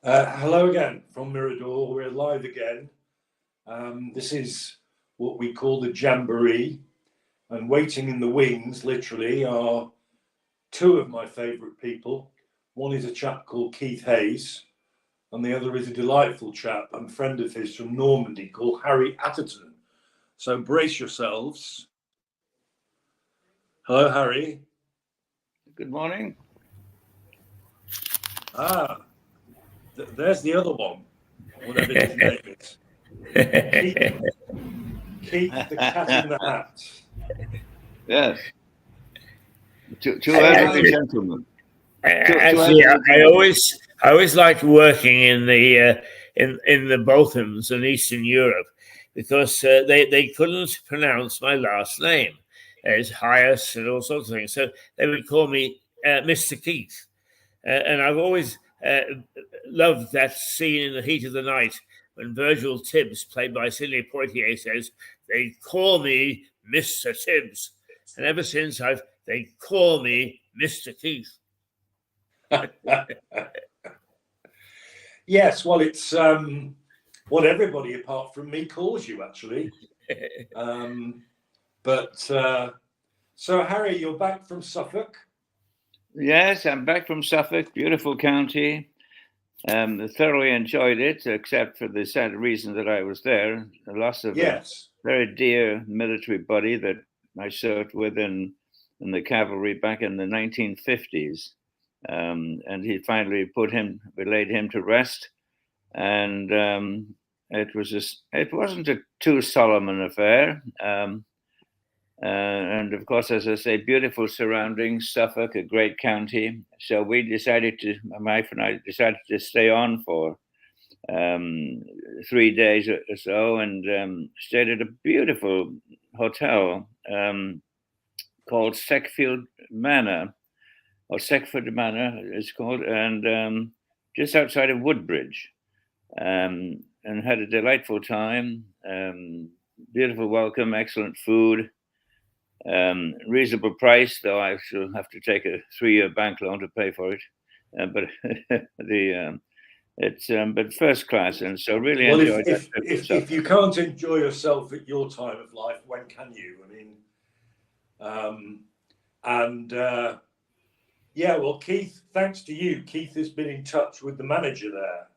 Hello again from Mirador. We're live again. This is what we call the Jamboree, and waiting in the wings, literally, are two of my favourite people. One is a chap called Keith Hayes, and the other is a delightful chap and friend of his from Normandy called Harry Atherton. So brace yourselves. Hello, Harry. Good morning. There's the other one, whatever his name is. Keith the Cat in the Hat. Yes. Two elderly gentlemen. Actually, I always liked working in the Balkans and Eastern Europe because they couldn't pronounce my last name. It's Hyas and all sorts of things, so they would call me Mr. Keith, and I've always loved that scene in The Heat of the Night when Virgil Tibbs, played by Sidney Poitier, says, "They call me Mr. Tibbs," and ever since they call me Mr. Keith. Yes, well, it's what everybody apart from me calls you, actually. So Harry, you're back from Suffolk? Yes, I'm back from Suffolk, beautiful county. Thoroughly enjoyed it, except for the sad reason that I was there, the loss of a very dear military buddy that I served with in the cavalry back in the 1950s. And he finally we laid him to rest. And it wasn't a too solemn an affair. And of course, as I say, beautiful surroundings, Suffolk, a great county. So my wife and I decided to stay on for 3 days or so, and stayed at a beautiful hotel called Seckford Manor, it's called, and just outside of Woodbridge, and had a delightful time. Beautiful welcome, excellent food. Reasonable price, though I shall have to take a 3-year bank loan to pay for it. But it's first class, and so really enjoyed it. If you can't enjoy yourself at your time of life, when can you? I mean, well, Keith, thanks to you, Keith has been in touch with the manager there.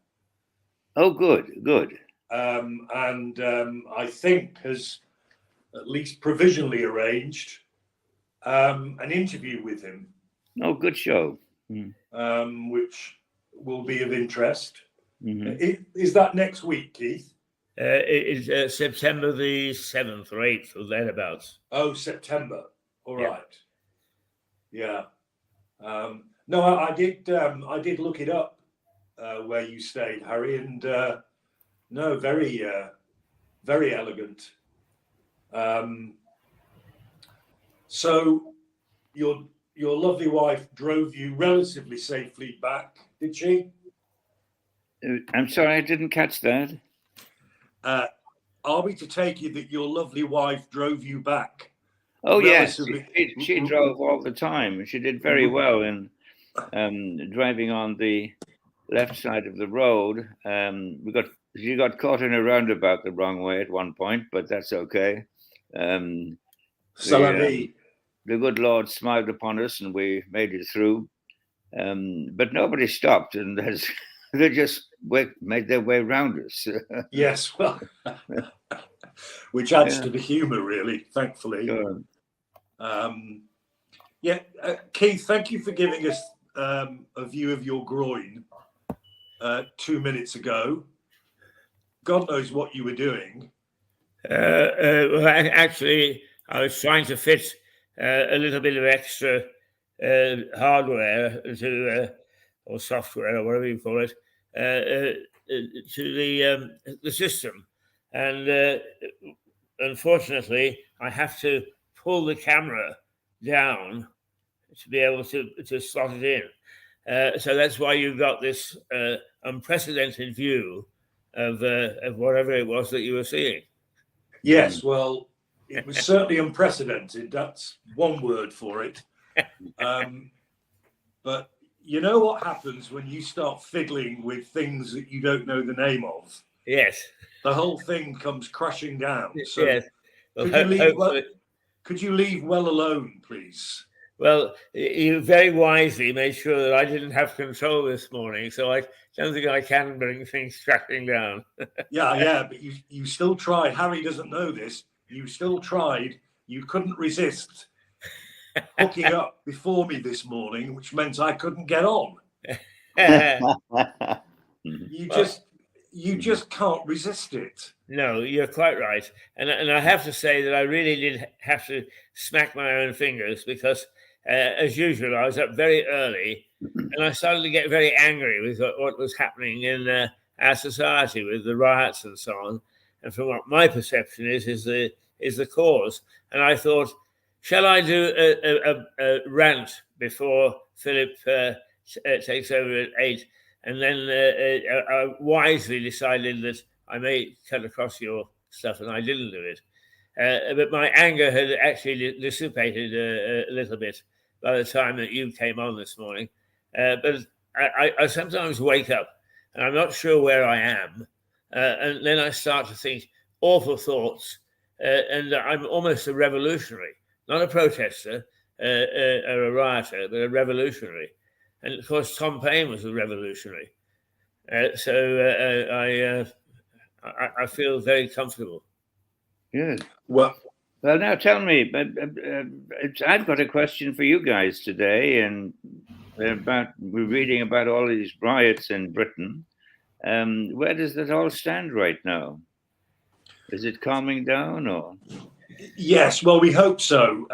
Oh, good. I think has at least provisionally arranged an interview with him. Oh, good show. Which will be of interest. Mm-hmm. Is that next week, Keith? It is September the 7th or 8th or thereabouts. Oh, September. All right. Yeah. No, I did look it up where you stayed, Harry, and no, very elegant. So your lovely wife drove you relatively safely back, did she? I'm sorry, I didn't catch that. Are we to take it that your lovely wife drove you back? Oh, yes. She drove all the time. She did very well in driving on the left side of the road. She got caught in a roundabout the wrong way at one point, but that's okay. The good Lord smiled upon us, and we made it through. But nobody stopped, and they just made their way around us. Yes, well, which adds to the humour, really, thankfully. Sure. Keith, thank you for giving us a view of your groin 2 minutes ago. God knows what you were doing. Well, actually, I was trying to fit a little bit of extra hardware or software or whatever you call it to the system, and unfortunately, I have to pull the camera down to be able to slot it in. So that's why you got this unprecedented view of whatever it was that you were seeing. Yes, well, It was certainly unprecedented. That's one word for it. But you know what happens when you start fiddling with things that you don't know the name of? Yes. The whole thing comes crashing down. So yes. Well, could you leave well alone, please? Well, you very wisely made sure that I didn't have control this morning, so I don't think I can bring things crashing down. yeah, but you still tried. Harry doesn't know this. You still tried. You couldn't resist hooking up before me this morning, which meant I couldn't get on. You just can't resist it. No, you're quite right. And I have to say that I really did have to smack my own fingers because, as usual, I was up very early and I started to get very angry with what was happening in our society with the riots and so on. And from what my perception is the cause. And I thought, shall I do a rant before Philip takes over at 8? And then I wisely decided that I may cut across your stuff, and I didn't do it. But my anger had actually dissipated a little bit by the time that you came on this morning. But I sometimes wake up, and I'm not sure where I am. And then I start to think awful thoughts. And I'm almost a revolutionary, not a protester or a rioter, but a revolutionary. And of course, Tom Paine was a revolutionary. So I feel very comfortable. Good. Well, now tell me, I've got a question for you guys today, and we're reading about all these riots in Britain. Where does that all stand right now? Is it calming down, or? Yes, well, we hope so.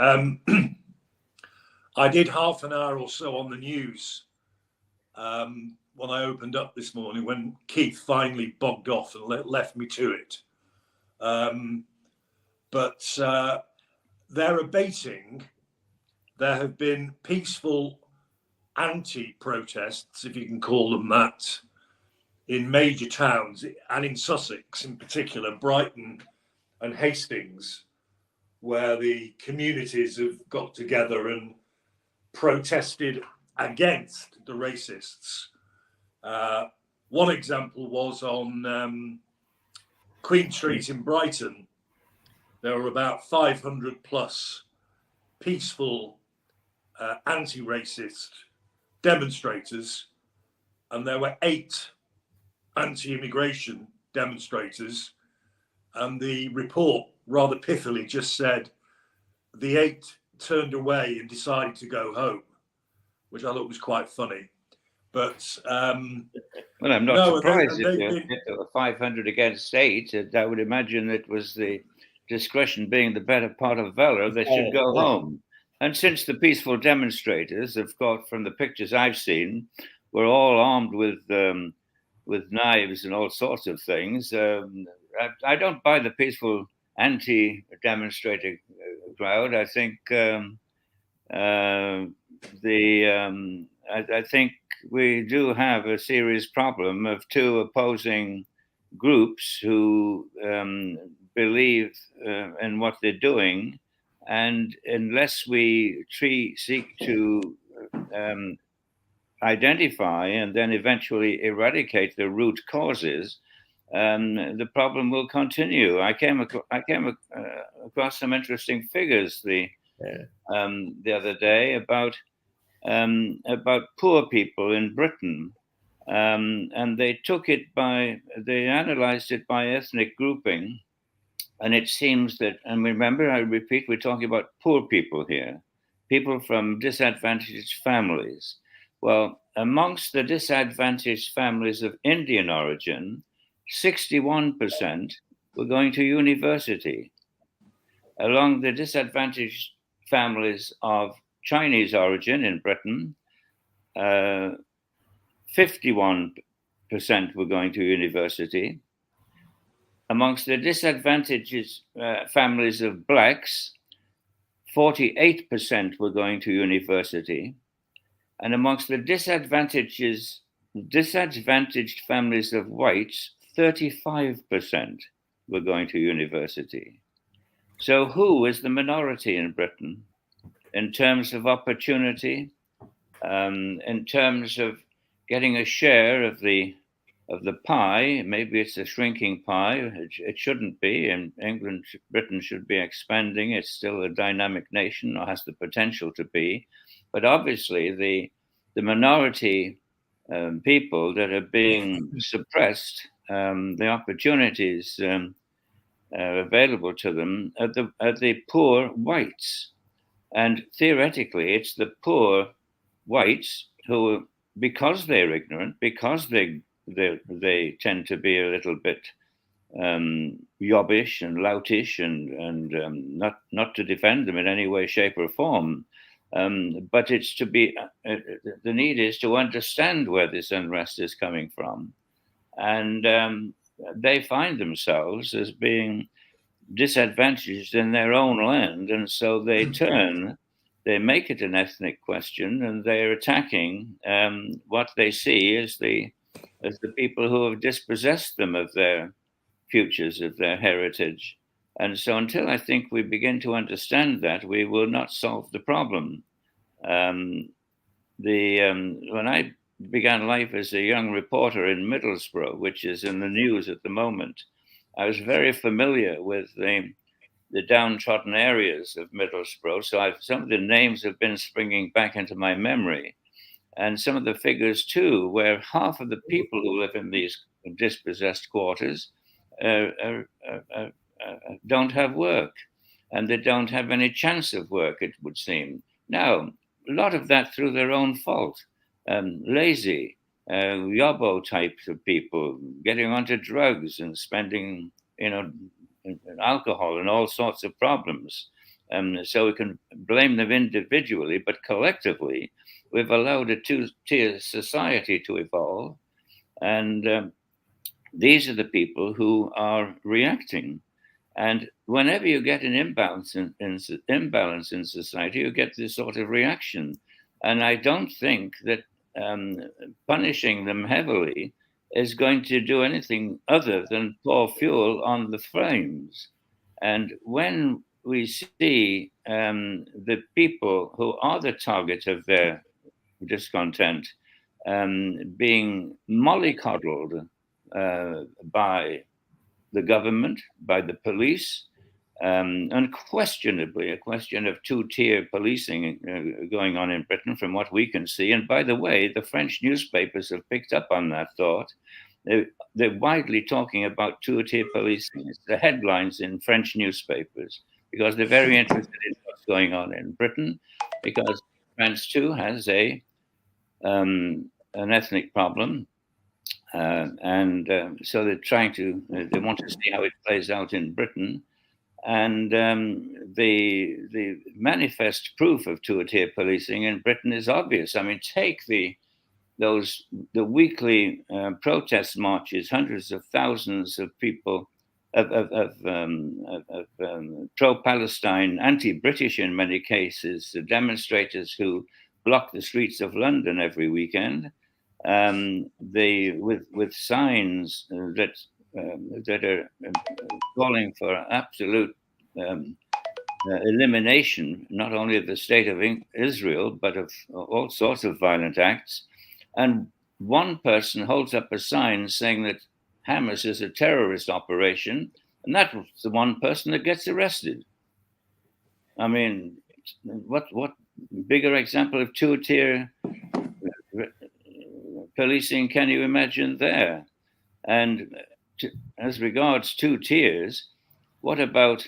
I did half an hour or so on the news when I opened up this morning, when Keith finally bogged off and left me to it. But they're abating. There have been peaceful anti-protests, if you can call them that, in major towns, and in Sussex in particular, Brighton and Hastings, where the communities have got together and protested against the racists. One example was on Queen Street in Brighton. There were about 500 plus peaceful anti-racist demonstrators, and there were 8 anti-immigration demonstrators, and the report rather pithily just said the 8 turned away and decided to go home, which I thought was quite funny. But well, I'm not surprised if there were 500 against 8. I would imagine it was the discretion being the better part of valor that should go home. And since the peaceful demonstrators, of course, from the pictures I've seen, were all armed with knives and all sorts of things, I don't buy the peaceful anti-demonstrator crowd. I think I think we do have a serious problem of 2 opposing groups who believe in what they're doing, and unless we seek to identify and then eventually eradicate the root causes, the problem will continue. I came across some interesting figures the other day about poor people in Britain, and they analyzed it by ethnic grouping, and it seems that, and remember, I repeat, we're talking about poor people here, people from disadvantaged families. Well, amongst the disadvantaged families of Indian origin, 61% were going to university. Along the disadvantaged families of Chinese origin in Britain, 51% were going to university. Amongst the disadvantaged families of blacks, 48% were going to university. And amongst the disadvantaged families of whites, 35% were going to university. So who is the minority in Britain in terms of opportunity, in terms of getting a share of the pie? Maybe it's a shrinking pie. It shouldn't be. And Britain should be expanding. It's still a dynamic nation, or has the potential to be. But obviously, the minority people that are being suppressed, the opportunities available to them are the poor whites. And theoretically, it's the poor whites who, because they're ignorant, because they tend to be a little bit yobbish and loutish, and not to defend them in any way, shape, or form, but it's to be the need is to understand where this unrest is coming from, and they find themselves as being disadvantaged in their own land, and so they make it an ethnic question, and they're attacking what they see as the people who have dispossessed them of their futures, of their heritage. And so until I think we begin to understand that, we will not solve the problem. When I began life as a young reporter in Middlesbrough, which is in the news at the moment, I was very familiar with the downtrodden areas of Middlesbrough. So some of the names have been springing back into my memory. And some of the figures too, where half of the people who live in these dispossessed quarters don't have work, and they don't have any chance of work, it would seem. Now, a lot of that through their own fault. Lazy, yobbo types of people getting onto drugs and spending, alcohol and all sorts of problems. So we can blame them individually, but collectively, we've allowed a two-tier society to evolve. And these are the people who are reacting. And whenever you get an imbalance in society, you get this sort of reaction. And I don't think that punishing them heavily is going to do anything other than pour fuel on the flames. And when we see the people who are the target of their discontent being mollycoddled by the government, by the police, unquestionably a question of two-tier policing going on in Britain from what we can see. And by the way, the French newspapers have picked up on that thought. They're widely talking about two-tier policing. It's the headlines in French newspapers because they're very interested in what's going on in Britain, because France too has an ethnic problem. So they're they want to see how it plays out in Britain. And the manifest proof of two-tier policing in Britain is obvious. I mean, take the weekly protest marches, hundreds of thousands of people, of pro-Palestine, anti-British in many cases, demonstrators who block the streets of London every weekend. With signs that are calling for absolute elimination, not only of the state of Israel, but of all sorts of violent acts. And one person holds up a sign saying that Hamas is a terrorist operation, and that's the one person that gets arrested. I mean, what bigger example of two-tier policing can you imagine there? And as regards two tiers, what about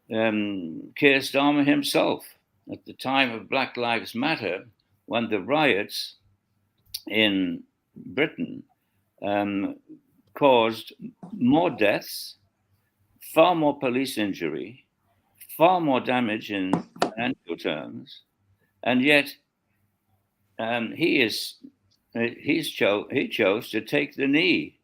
Keir Starmer himself? At the time of Black Lives Matter, when the riots in Britain caused more deaths, far more police injury, far more damage in financial terms, and yet he chose to take the knee.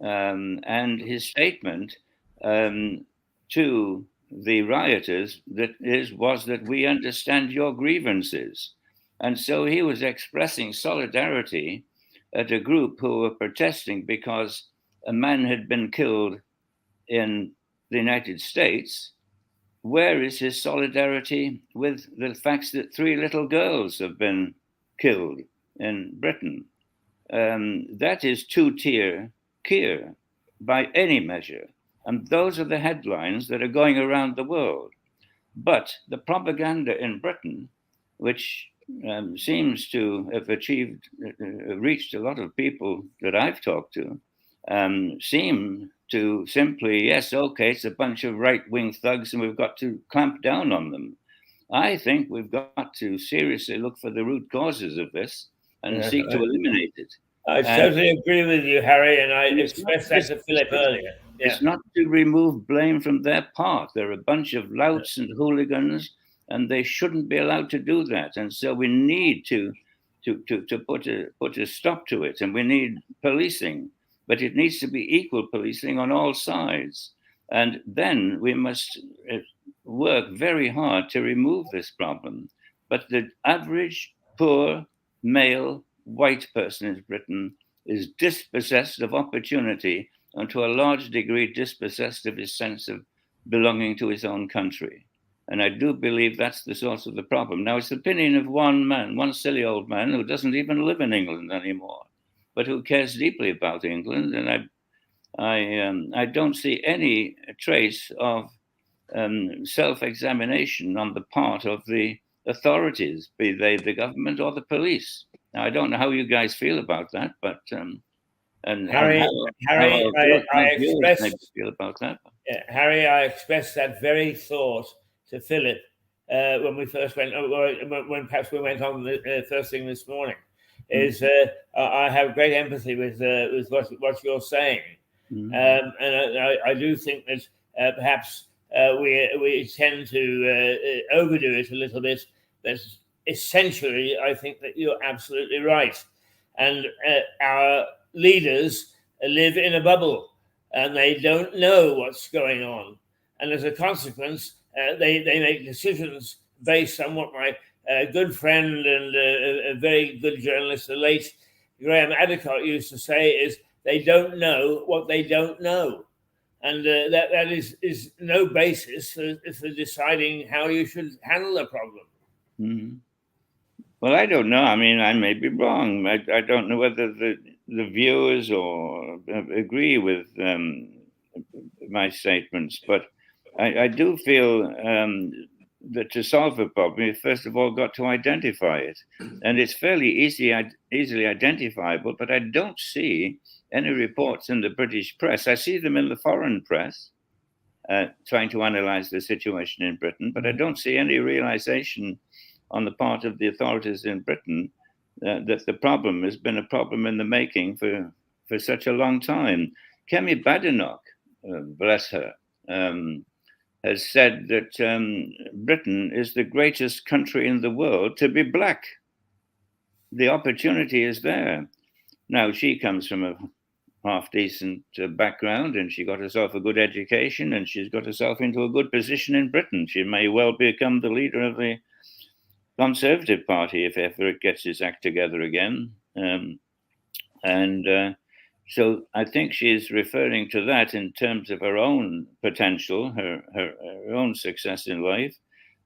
And his statement to the rioters was that we understand your grievances. And so he was expressing solidarity at a group who were protesting because a man had been killed in the United States, where is his solidarity with the facts that 3 little girls have been killed in Britain? That is 2-tier Keir by any measure. And those are the headlines that are going around the world. But the propaganda in Britain, which seems to have reached a lot of people that I've talked to, seem to simply, yes, okay, it's a bunch of right-wing thugs and we've got to clamp down on them. I think we've got to seriously look for the root causes of this and seek to eliminate it. I totally agree with you, Harry, and I expressed that to Philip earlier. Yeah. It's not to remove blame from their part. They're a bunch of louts and hooligans, and they shouldn't be allowed to do that. And so we need to put a stop to it, and we need policing, but it needs to be equal policing on all sides. And then we must work very hard to remove this problem. But the average poor male white person in Britain is dispossessed of opportunity and to a large degree dispossessed of his sense of belonging to his own country. And I do believe that's the source of the problem. Now, it's the opinion of one man, one silly old man who doesn't even live in England anymore, but who cares deeply about England. And I don't see any trace of self-examination on the part of the authorities, be they the government or the police. Now, I don't know how you guys feel about that, but Harry, I expressed that very thought to Philip when we first went, when perhaps we went on the first thing this morning. Is I have great empathy with what you're saying, and I do think that perhaps we tend to overdo it a little bit. But essentially, I think that you're absolutely right, and our leaders live in a bubble, and they don't know what's going on, and as a consequence, they make decisions based on what my good friend and a very good journalist, the late Graham Adicott, used to say: is they don't know what they don't know. And that is no basis for deciding how you should handle a problem. Mm-hmm. Well, I don't know. I mean, I may be wrong. I don't know whether the viewers or agree with my statements, but I do feel that to solve a problem, you first of all got to identify it. And it's fairly easily identifiable, but I don't see any reports in the British press. I see them in the foreign press, trying to analyze the situation in Britain, but I don't see any realization on the part of the authorities in Britain that the problem has been a problem in the making for such a long time. Kemi Badenoch, bless her, has said that Britain is the greatest country in the world to be black. The opportunity is there. Now, she comes from a half-decent background, and she got herself a good education, and she's got herself into a good position in Britain. She may well become the leader of the Conservative Party if ever it gets its act together again. So I think she's referring to that in terms of her own potential, her own success in life.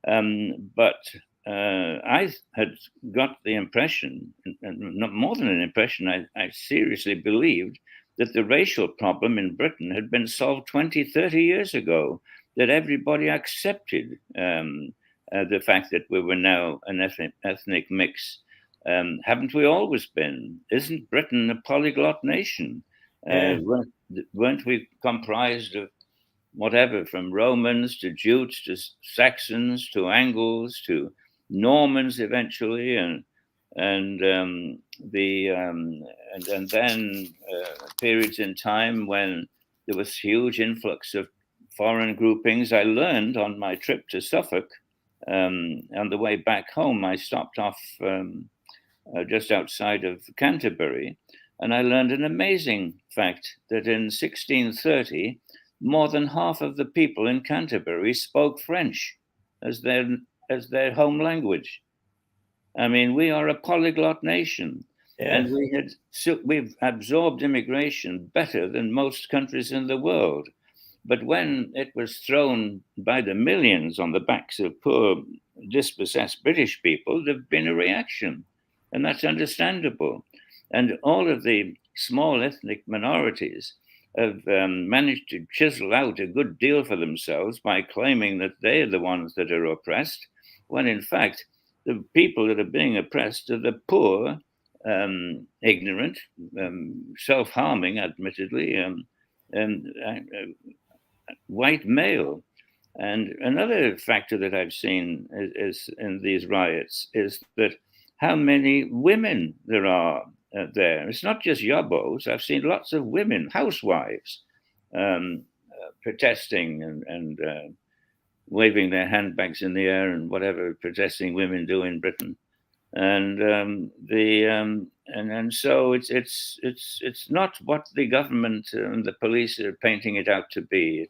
But I had got the impression, and not more than an impression, I seriously believed that the racial problem in Britain had been solved 20, 30 years ago, that everybody accepted the fact that we were now an ethnic mix. Haven't we always been? Isn't Britain a polyglot nation? Weren't we comprised of whatever, from Romans to Jutes to Saxons to Angles to Normans eventually, and then periods in time when there was huge influx of foreign groupings. I learned on my trip to Suffolk, on the way back home, I stopped off just outside of Canterbury, and I learned an amazing fact that in 1630, more than half of the people in Canterbury spoke French as their home language. I mean, we are a polyglot nation, and we've absorbed immigration better than most countries in the world. But when it was thrown by the millions on the backs of poor, dispossessed British people, there's been a reaction. And that's understandable. And all of the small ethnic minorities have managed to chisel out a good deal for themselves by claiming that they're the ones that are oppressed, when in fact, the people that are being oppressed are the poor, ignorant, self-harming, admittedly, white male. And another factor that I've seen is in these riots is that how many women there are there. It's not just yobos. I've seen lots of women, housewives, protesting and waving their handbags in the air and whatever protesting women do in Britain. And so it's not what the government and the police are painting it out to be.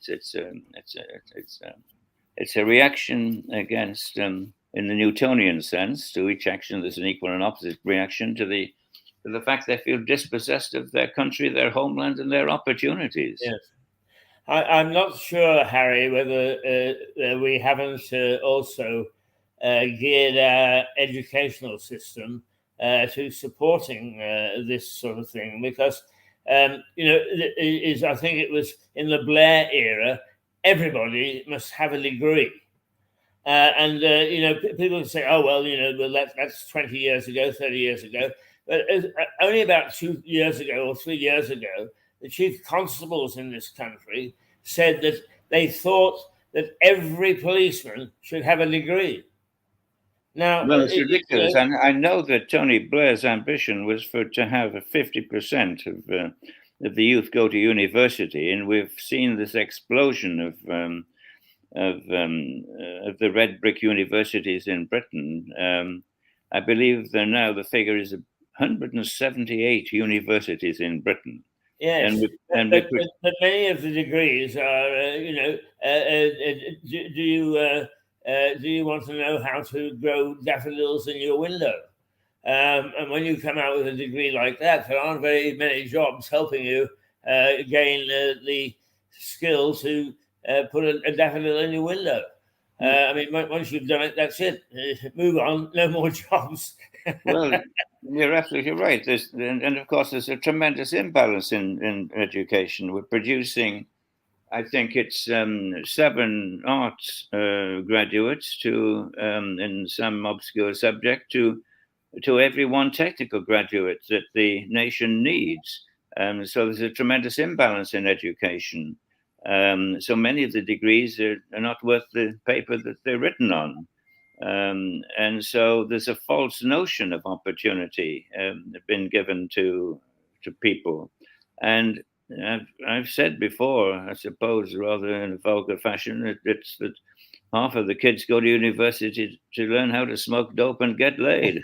It's a reaction against, in the Newtonian sense, to each action there's an equal and opposite reaction to the fact they feel dispossessed of their country, their homeland, and their opportunities. Yes. I'm not sure, Harry, whether we haven't also geared our educational system to supporting this sort of thing, because I think it was in the Blair era, everybody must have a degree, people say, oh well, that's 20 years ago, 30 years ago, but only about 2 years ago or 3 years ago, the chief constables in this country said that they thought that every policeman should have a degree. Now, well, it's ridiculous. And I know that Tony Blair's ambition was to have 50% of the youth go to university, and we've seen this explosion of the red brick universities in Britain. I believe the figure is 178 universities in Britain. Yes, but many of the degrees are, do you want to know how to grow daffodils in your window? And when you come out with a degree like that, there aren't very many jobs helping you gain the skill to put a daffodil in your window. Once you've done it, that's it. Move on, no more jobs. Well, you're absolutely right. And of course, there's a tremendous imbalance in education. We're producing, I think it's 7 arts graduates in some obscure subject to every 1 technical graduate that the nation needs. So there's a tremendous imbalance in education. So many of the degrees are not worth the paper that they're written on. And so there's a false notion of opportunity been given to people. And I've said before, I suppose, rather in a vulgar fashion, it's that half of the kids go to university to learn how to smoke dope and get laid.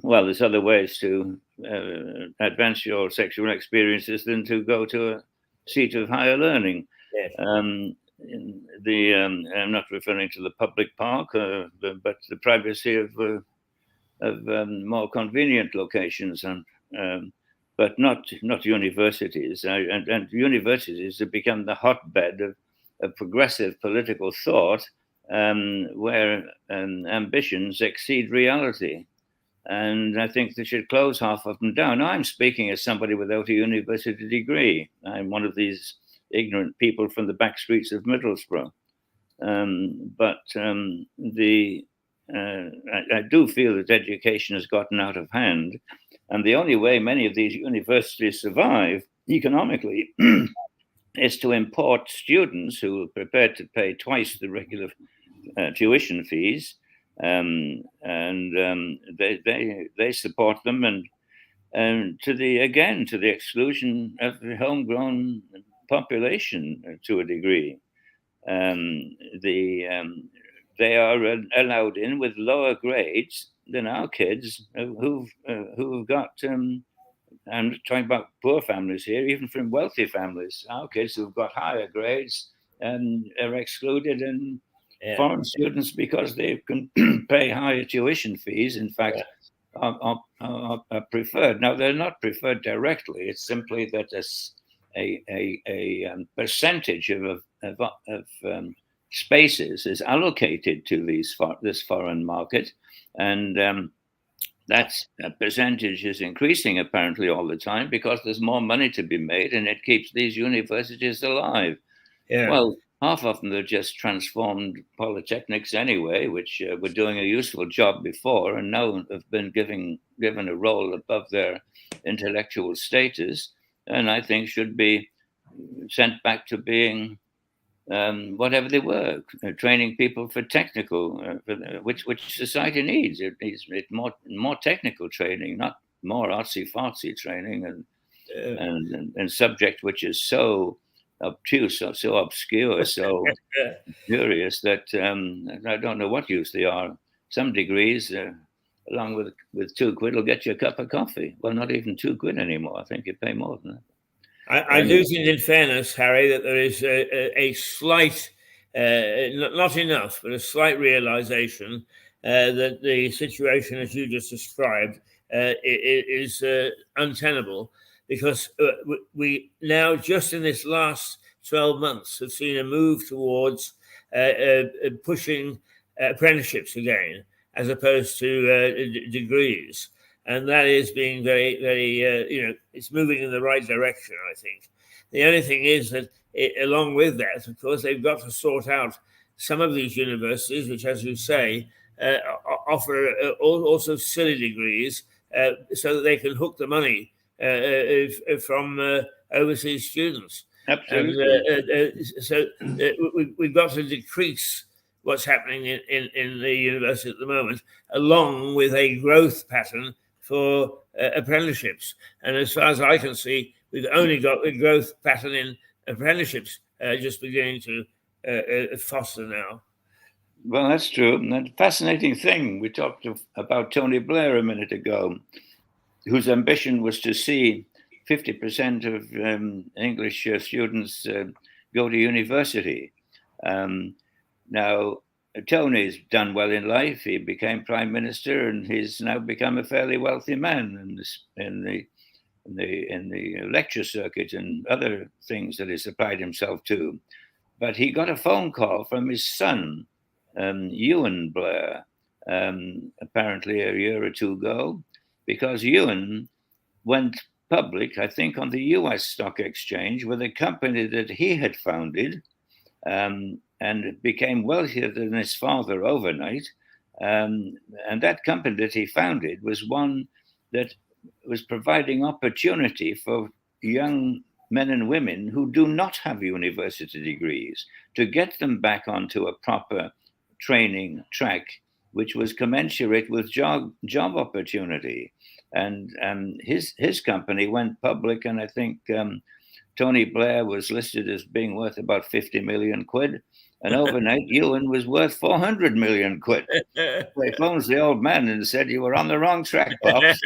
Well, there's other ways to advance your sexual experiences than to go to a seat of higher learning. Yes. I'm not referring to the public park, but the privacy of more convenient locations, but not universities. And universities have become the hotbed of progressive political thought, where ambitions exceed reality. And I think they should close half of them down. Now, I'm speaking as somebody without a university degree. I'm one of these ignorant people from the back streets of Middlesbrough. I do feel that education has gotten out of hand. And the only way many of these universities survive economically is to import students who are prepared to pay twice the regular tuition fees. They support them, and to the exclusion of the homegrown population to a degree. They are allowed in with lower grades than our kids who've got. I'm talking about poor families here, even from wealthy families. Our kids who've got higher grades are excluded, and foreign students, because they can pay higher tuition fees, in fact, are preferred. Now, they're not preferred directly. It's simply that percentage of spaces is allocated to this foreign market, and that percentage is increasing apparently all the time because there's more money to be made, and it keeps these universities alive. Yeah. Well, half of them are just transformed polytechnics anyway, which were doing a useful job before and now have been given a role above their intellectual status, and I think should be sent back to being whatever they were, training people for technical, which society needs. It needs more technical training, not more artsy-fartsy training and subject which is so obtuse, so obscure, so curious that I don't know what use they are. Some degrees, along with £2, will get you a cup of coffee. Well, not even £2 anymore. I think you pay more than that. I do think, in fairness, Harry, that there is a slight, not enough, but a slight realization that the situation, as you just described, is untenable, because we now, just in this last 12 months, have seen a move towards pushing apprenticeships again, as opposed to degrees. And that is being very, very, it's moving in the right direction, I think. The only thing is that along with that, of course, they've got to sort out some of these universities, which, as you say, offer also silly degrees so that they can hook the money from overseas students. Absolutely. So we've got to decrease what's happening in the university at the moment, along with a growth pattern for apprenticeships. And as far as I can see, we've only got the growth pattern in apprenticeships just beginning to foster now. Well, that's true. And a fascinating thing, we talked about Tony Blair a minute ago, whose ambition was to see 50% of English students go to university. Now, Tony's done well in life. He became prime minister, and he's now become a fairly wealthy man in the lecture circuit and other things that he's applied himself to. But he got a phone call from his son, Ewan Blair, apparently a year or two ago, because Ewan went public, I think, on the US stock exchange with a company that he had founded, and became wealthier than his father overnight. And that company that he founded was one that was providing opportunity for young men and women who do not have university degrees to get them back onto a proper training track, which was commensurate with job opportunity. And his company went public, and I think Tony Blair was listed as being worth about 50 million quid. And overnight, Ewan was worth 400 million quid. He phones the old man and said, "You were on the wrong track, Pops."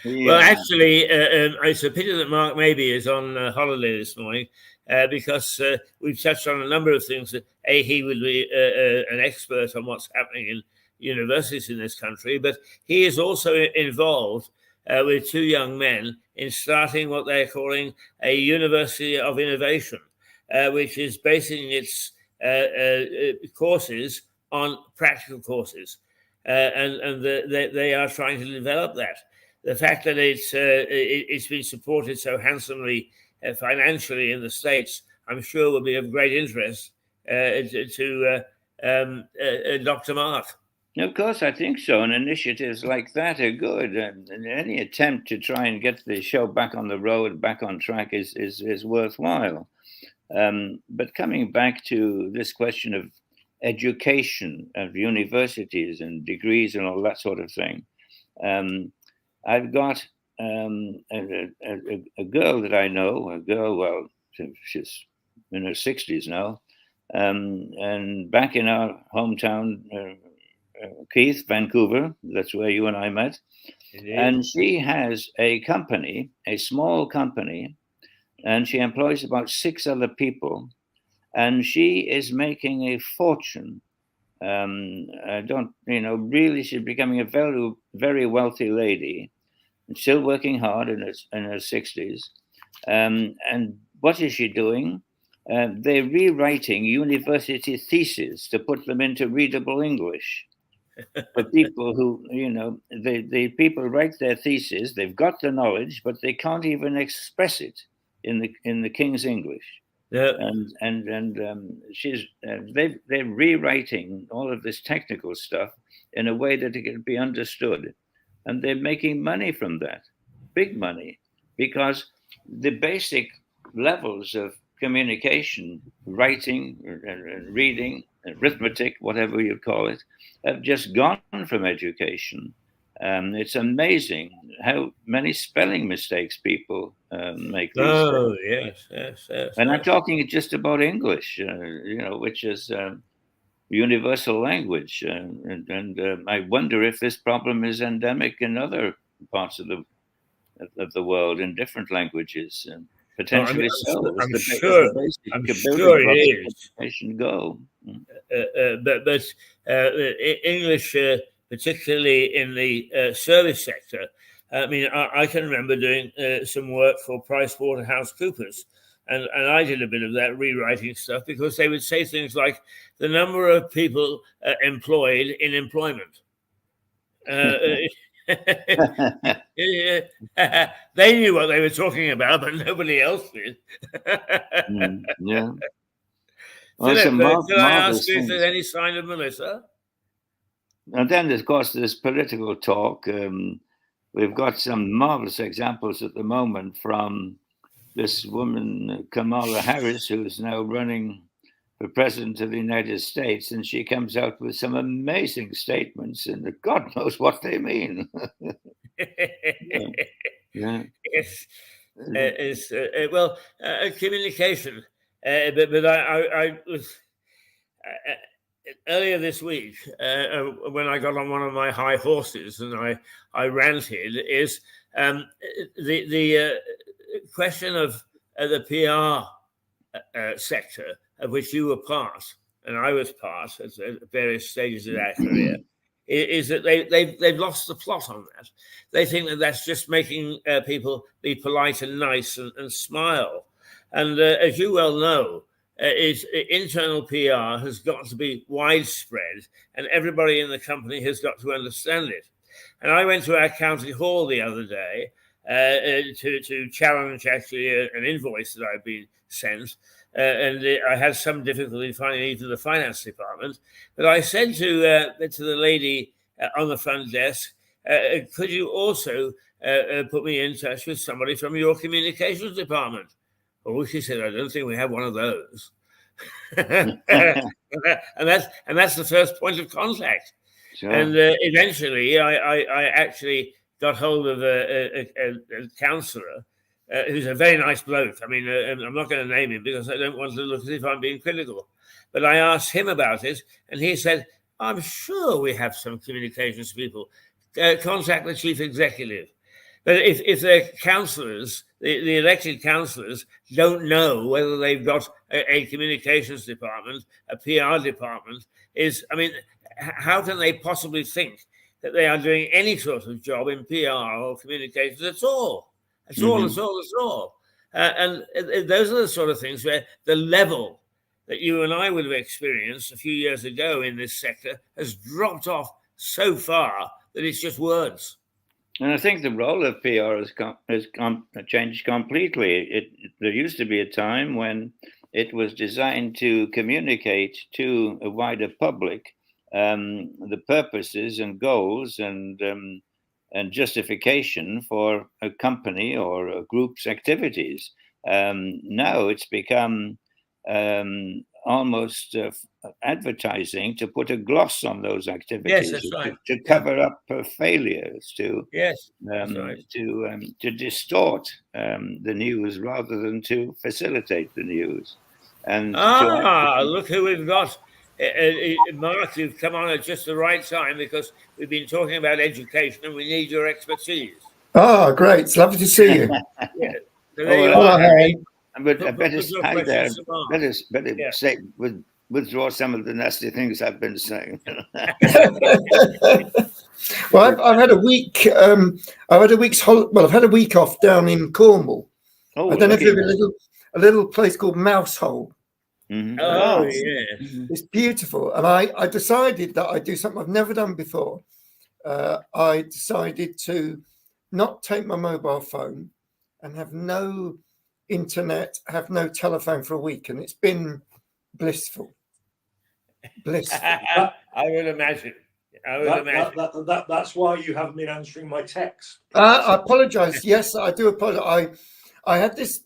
Well, actually, it's a pity that Mark maybe is on holiday this morning, because we've touched on a number of things that, he would be an expert on what's happening in universities in this country, but he is also involved with two young men in starting what they're calling a University of Innovation, which is basing its courses on practical courses. And they are trying to develop that. The fact that it's been supported so handsomely financially in the States, I'm sure will be of great interest to Dr. Mark. Of course, I think so. And initiatives like that are good. And any attempt to try and get the show back on the road, back on track is worthwhile. But coming back to this question of education, of universities and degrees and all that sort of thing, I've got a girl that I know, well, she's in her 60s now, and back in our hometown, Keith, Vancouver, that's where you and I met. And she has a company, a small company, and she employs about 6 other people, and she is making a fortune. Really, she's becoming a very, very wealthy lady, and still working hard in her 60s. And what is she doing? They're rewriting university theses to put them into readable English. For people who, the people write their thesis, they've got the knowledge, but they can't even express it in the King's English. Yeah. And they're rewriting all of this technical stuff in a way that it can be understood, and they're making money from that, big money, because the basic levels of communication, writing and reading, arithmetic, whatever you call it, have just gone from education. It's amazing how many spelling mistakes people make these days. Yes. And I'm talking just about English, which is universal language. And I wonder if this problem is endemic in other parts of the world in different languages. Potentially so. I'm sure it is. Go. But English, particularly in the service sector, I mean, I can remember doing some work for PricewaterhouseCoopers, and I did a bit of that rewriting stuff, because they would say things like the number of people employed in employment. They knew what they were talking about, but nobody else did. Yeah. Well, Philip, could I ask you if there's any sign of Melissa? And then, of course, there's political talk. We've got some marvelous examples at the moment from this woman, Kamala Harris, who's now running for president of the United States, and she comes out with some amazing statements, and God knows what they mean. Yeah. Yes. Communication. But I was earlier this week when I got on one of my high horses and I ranted, is the question of the PR sector, of which you were part and I was part at various stages of our career, is that they've lost the plot on that. They think that that's just making people be polite and nice and smile. And as you well know, internal PR has got to be widespread, and everybody in the company has got to understand it. And I went to our county hall the other day to challenge actually an invoice that I'd been sent, and I had some difficulty finding even the finance department. But I said to the lady on the front desk, could you also put me in touch with somebody from your communications department? Oh, she said, I don't think we have one of those. and that's the first point of contact. Sure. And eventually I actually got hold of a counsellor who's a very nice bloke. I mean, I'm not going to name him because I don't want to look as if I'm being critical. But I asked him about it, and he said, I'm sure we have some communications people. Contact the chief executive. But if their councillors, the elected councillors, don't know whether they've got a communications department, a PR department, how can they possibly think that they are doing any sort of job in PR or communications at all? At all. And those are the sort of things where the level that you and I would have experienced a few years ago in this sector has dropped off so far that it's just words. And I think the role of PR has changed completely. There used to be a time when it was designed to communicate to a wider public the purposes and goals and justification for a company or a group's activities. Now it's become almost advertising to put a gloss on those activities. Yes, that's right. To cover up failures, to distort the news rather than to facilitate the news. And look who we've got. Mark, you've come on at just the right time because we've been talking about education and we need your expertise. Oh, great. It's lovely to see you. Yeah. So there you are. But I better say, withdraw some of the nasty things I've been saying. Well, I've had a week. I've had a week off down in Cornwall, Oh, I don't know if lucky. you've a little place called Mousehole. Mhm. Oh, Oh, yeah. It's beautiful, and I decided that I'd do something I've never done before. I decided to not take my mobile phone and have no internet, have no telephone for a week, and it's been blissful. Blissful. I would imagine. I would imagine. That's why you haven't been answering my text. I apologize. Yes, I do apologize. I had this.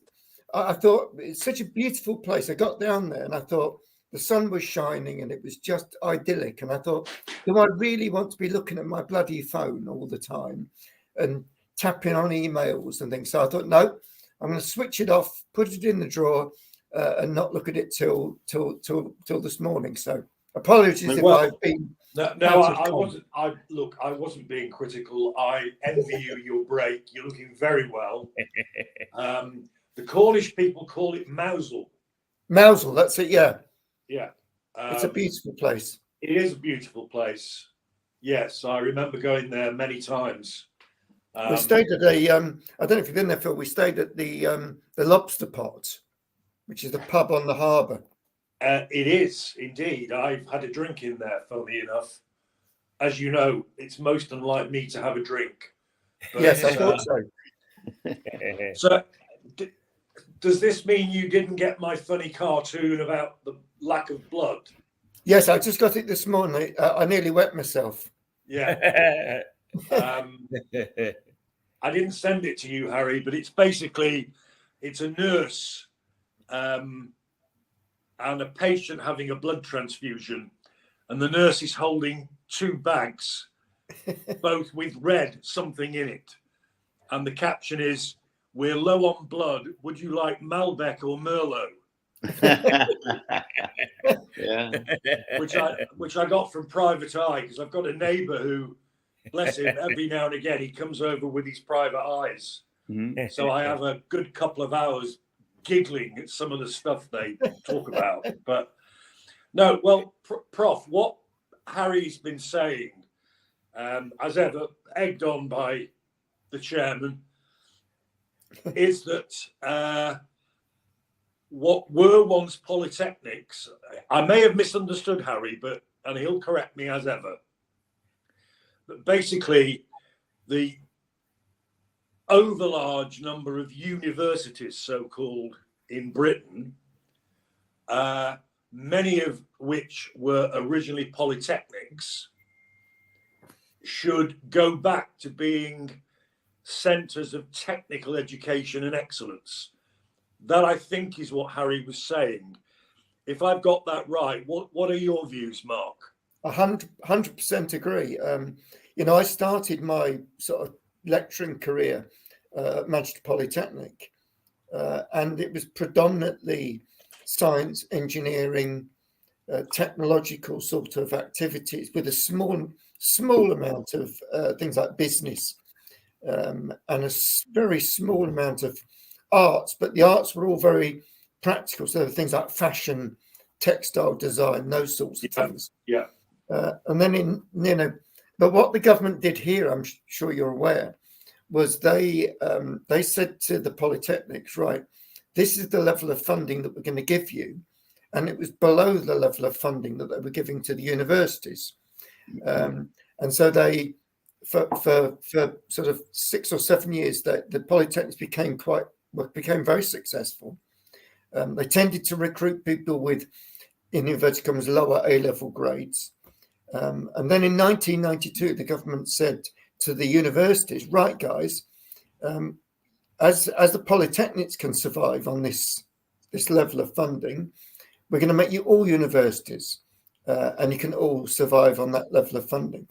I thought it's such a beautiful place. I got down there and I thought the sun was shining and it was just idyllic. And I thought, do I really want to be looking at my bloody phone all the time and tapping on emails and things? So I thought, no, I'm going to switch it off, put it in the drawer, and not look at it till this morning. So apologies if I've been. No, I wasn't. I wasn't being critical. I envy you your break. You're looking very well. The Cornish people call it Mousel. Mousel, that's it. Yeah, yeah. It's a beautiful place. It is a beautiful place. Yes, I remember going there many times. We stayed at a. I don't know if you've been there, Phil. We stayed at the Lobster Pot, which is the pub on the harbour. It is indeed. I've had a drink in there, funnily enough. As you know, it's most unlike me to have a drink. But, yes, I thought so. So, does this mean you didn't get my funny cartoon about the lack of blood? Yes, I just got it this morning. I nearly wet myself. Yeah. I didn't send it to you, Harry, but it's a nurse and a patient having a blood transfusion, and the nurse is holding 2 bags, both with red something in it. And the caption is, "We're low on blood. Would you like Malbec or Merlot?" Yeah. Which I got from Private Eye, because I've got a neighbour who, bless him, every now and again he comes over with his private eyes. Mm-hmm. So I have a good couple of hours giggling at some of the stuff they talk about. But no, well, Prof, what Harry's been saying, as ever, egged on by the chairman, is that what were once polytechnics, I may have misunderstood Harry, and he'll correct me as ever, but basically the overlarge number of universities, so-called, in Britain, many of which were originally polytechnics, should go back to being centres of technical education and excellence. That, I think, is what Harry was saying. If I've got that right, what are your views, Mark? 100% agree. I started my sort of lecturing career at Manchester Polytechnic, and it was predominantly science, engineering, technological sort of activities, with a small amount of things like business, and a very small amount of arts. But the arts were all very practical, so things like fashion, textile design, those sorts of things. Yeah. And then but what the government did here, I'm sure you're aware, was they said to the polytechnics, right, this is the level of funding that we're going to give you, and it was below the level of funding that they were giving to the universities, and so they, for sort of 6 or 7 years, that the polytechnics became very successful. They tended to recruit people with, in inverted commas, lower A-level grades. And then in 1992, the government said to the universities, right, guys, as the polytechnics can survive on this level of funding, we're going to make you all universities, and you can all survive on that level of funding.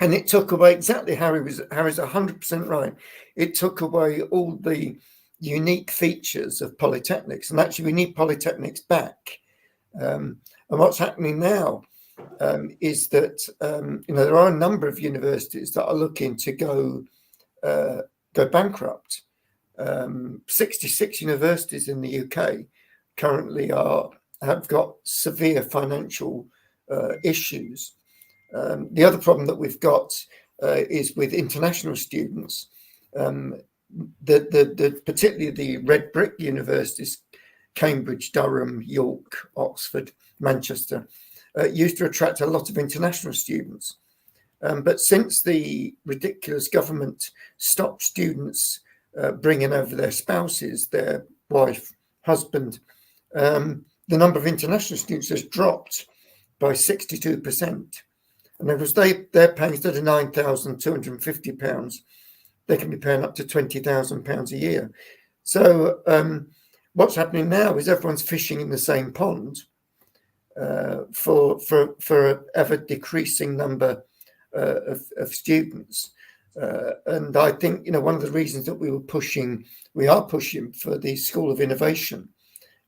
And it took away, exactly, Harry's 100% right. It took away all the unique features of polytechnics, and actually we need polytechnics back. And what's happening now is that there are a number of universities that are looking to go bankrupt. 66 universities in the UK currently have got severe financial issues. The other problem that we've got is with international students. particularly the red brick universities, Cambridge, Durham, York, Oxford, Manchester, used to attract a lot of international students. But since the ridiculous government stopped students bringing over their spouses, their wife, husband, the number of international students has dropped by 62%. And because they're paying, instead of £9,250, they can be paying up to £20,000 a year. So what's happening now is everyone's fishing in the same pond for an ever decreasing number of students. And I think, one of the reasons that we are pushing for the School of Innovation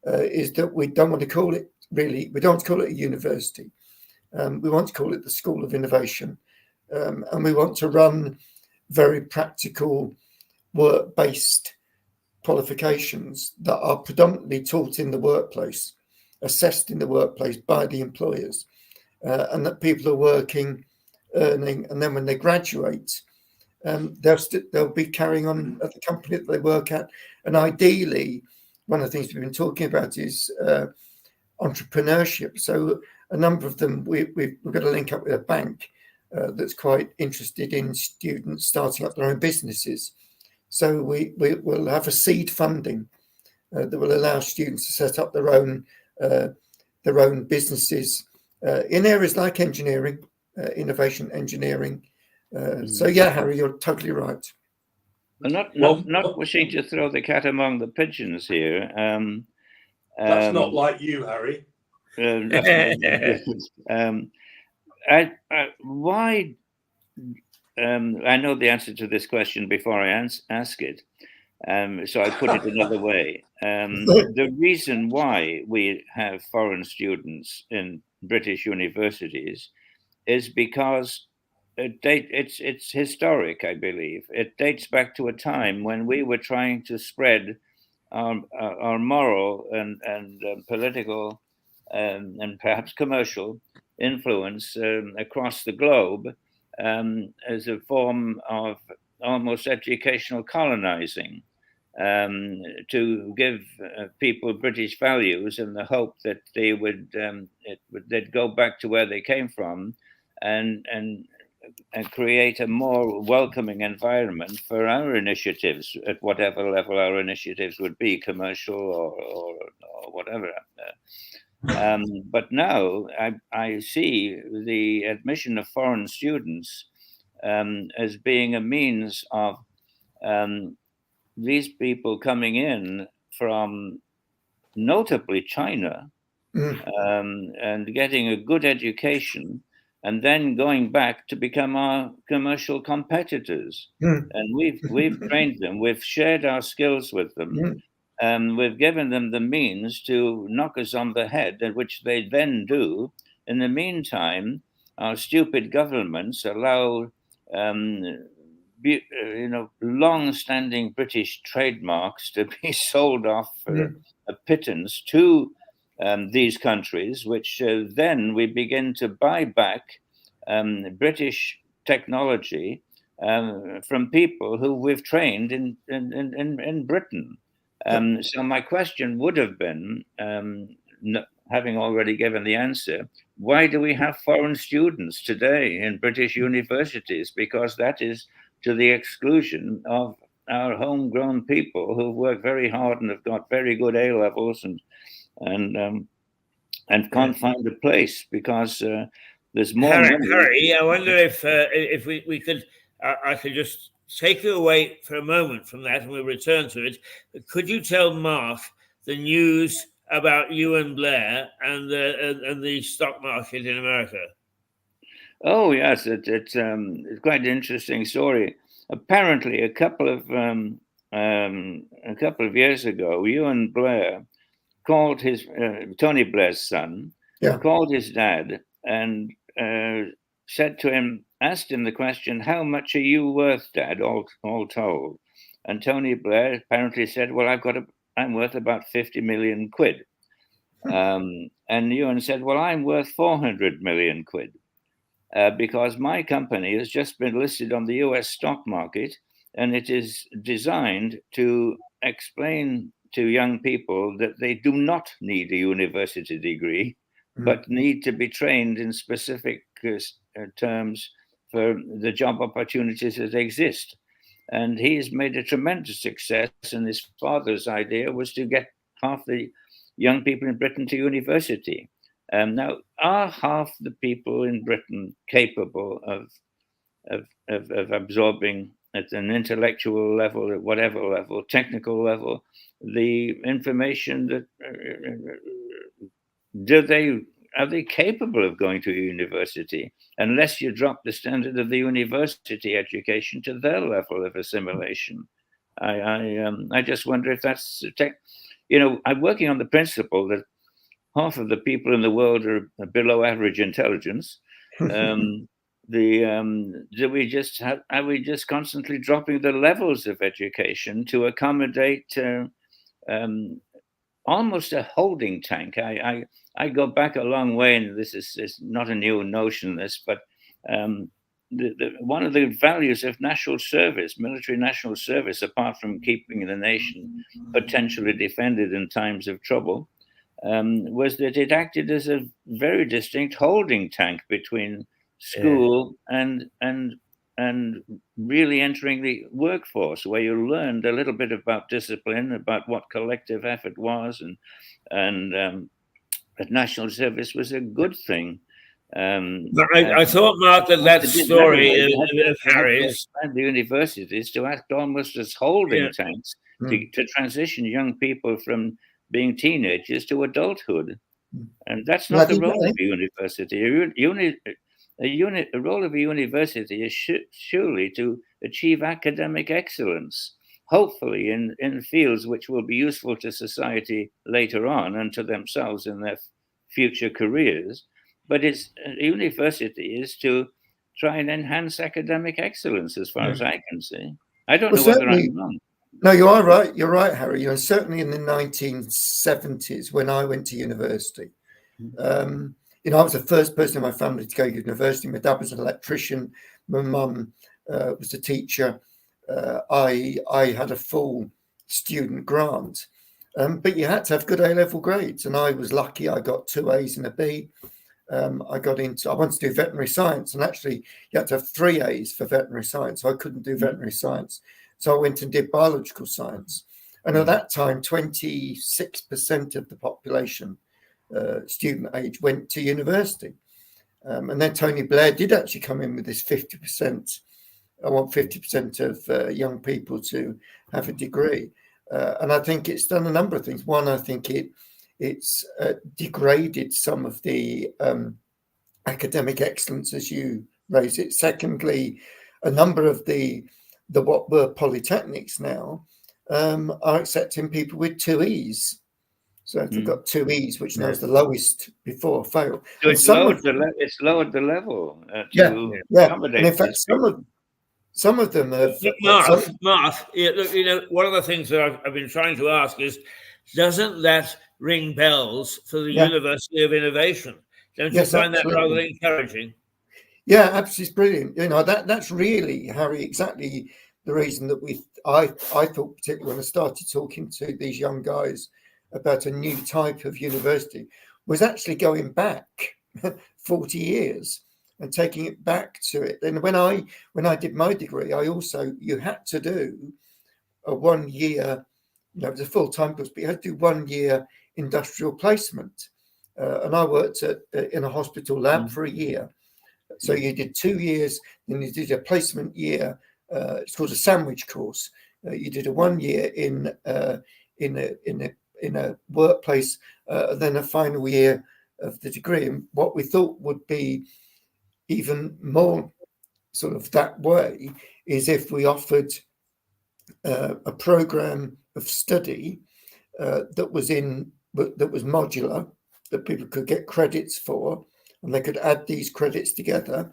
is that we don't want to call it a university. We want to call it the School of Innovation. And we want to run very practical, work-based qualifications that are predominantly taught in the workplace, assessed in the workplace by the employers, and that people are working, earning, and then when they graduate, they'll be carrying on at the company that they work at. And ideally, one of the things we've been talking about is entrepreneurship. So a number of them, we've got to link up with a bank that's quite interested in students starting up their own businesses. So we will have a seed funding that will allow students to set up their own businesses in areas like engineering, innovation engineering. So yeah, Harry, you're totally right. I'm not wishing to throw the cat among the pigeons here. That's not like you, Harry. Why? I know the answer to this question before I ask it, so I put it another way. The reason why we have foreign students in British universities is because it's historic, I believe. It dates back to a time when we were trying to spread our moral and political and perhaps commercial influence across the globe as a form of almost educational colonizing, to give people British values in the hope that they'd go back to where they came from and create a more welcoming environment for our initiatives at whatever level our initiatives would be, commercial or whatever. But now I see the admission of foreign students as being a means of these people coming in from notably China and getting a good education and then going back to become our commercial competitors. And we've trained them, we've shared our skills with them. We've given them the means to knock us on the head, which they then do. In the meantime, our stupid governments allow, long-standing British trademarks to be sold off for a pittance to these countries, which then we begin to buy back British technology from people who we've trained in Britain. So my question would have been, having already given the answer, why do we have foreign students today in British universities? Because that is to the exclusion of our homegrown people who work very hard and have got very good A levels and can't find a place because there's more money. Harry, I wonder if we could, I could just take you away for a moment from that and we'll return to it. Could you tell Mark the news about you and Blair and the stock market in America? Oh yes, it's quite an interesting story. Apparently, a couple of years ago, Ewan Blair called his Tony Blair's son, called his dad and said to him, asked him the question, "How much are you worth, Dad, all told?" And Tony Blair apparently said, "Well, I'm worth about 50 million quid." And Ewan said, "Well, I'm worth 400 million quid because my company has just been listed on the US stock market and it is designed to explain to young people that they do not need a university degree, but need to be trained in specific terms for the job opportunities that exist. And he's made a tremendous success, and his father's idea was to get half the young people in Britain to university. Now, are half the people in Britain capable of absorbing at an intellectual level, at whatever level, technical level, the information that are they capable of going to university, unless you drop the standard of the university education to their level of assimilation? I just wonder if that's I'm working on the principle that half of the people in the world are below average intelligence. Are we just constantly dropping the levels of education to accommodate almost a holding tank? I go back a long way, and this is not a new notion, but one of the values of national service, military national service, apart from keeping the nation potentially defended in times of trouble, was that it acted as a very distinct holding tank between school and really entering the workforce, where you learned a little bit about discipline, about what collective effort was, and that national service was a good thing. I thought, Mark, that story of Harry's and the universities to act almost as holding tanks to transition young people from being teenagers to adulthood, and that's not the role of a university. A role of a university is surely to achieve academic excellence, hopefully in fields which will be useful to society later on and to themselves in their future careers. But a university is to try and enhance academic excellence, as far as I can see. I don't know whether I'm wrong. No, you are right. You're right, Harry. Certainly in the 1970s, when I went to university, I was the first person in my family to go to university. My dad was an electrician. My mum was a teacher. I had a full student grant, but you had to have good A-level grades, and I was lucky. I got 2 A's and a B. I wanted to do veterinary science, and actually you had to have 3 A's for veterinary science. So I couldn't do veterinary science. So I went and did biological science. And at that time, 26% of the population, student age, went to university. And then Tony Blair did actually come in with this 50%. I want 50% of young people to have a degree. And I think it's done a number of things. One, I think it's degraded some of the academic excellence, as you raise it. Secondly, a number of the what were polytechnics now are accepting people with 2 E's. So if they've got 2 E's, which now is the lowest before fail. So it's lowered the level. And in fact, some of them have. Mark, one of the things that I've been trying to ask is, doesn't that ring bells for the University of Innovation? Don't you find that rather encouraging? Yeah, absolutely, brilliant. That's really, Harry, exactly the reason that I thought, particularly when I started talking to these young guys about a new type of university, was actually going back 40 years and taking it back to it. And when I did my degree, you had to do a 1 year, it was a full-time course, but you had to do 1 year industrial placement. And I worked in a hospital lab for a year. So you did 2 years, then you did a placement year. It's called a sandwich course. You did a 1 year in a workplace, then a final year of the degree. And what we thought would be even more sort of that way is if we offered a program of study that was modular, that people could get credits for, and they could add these credits together.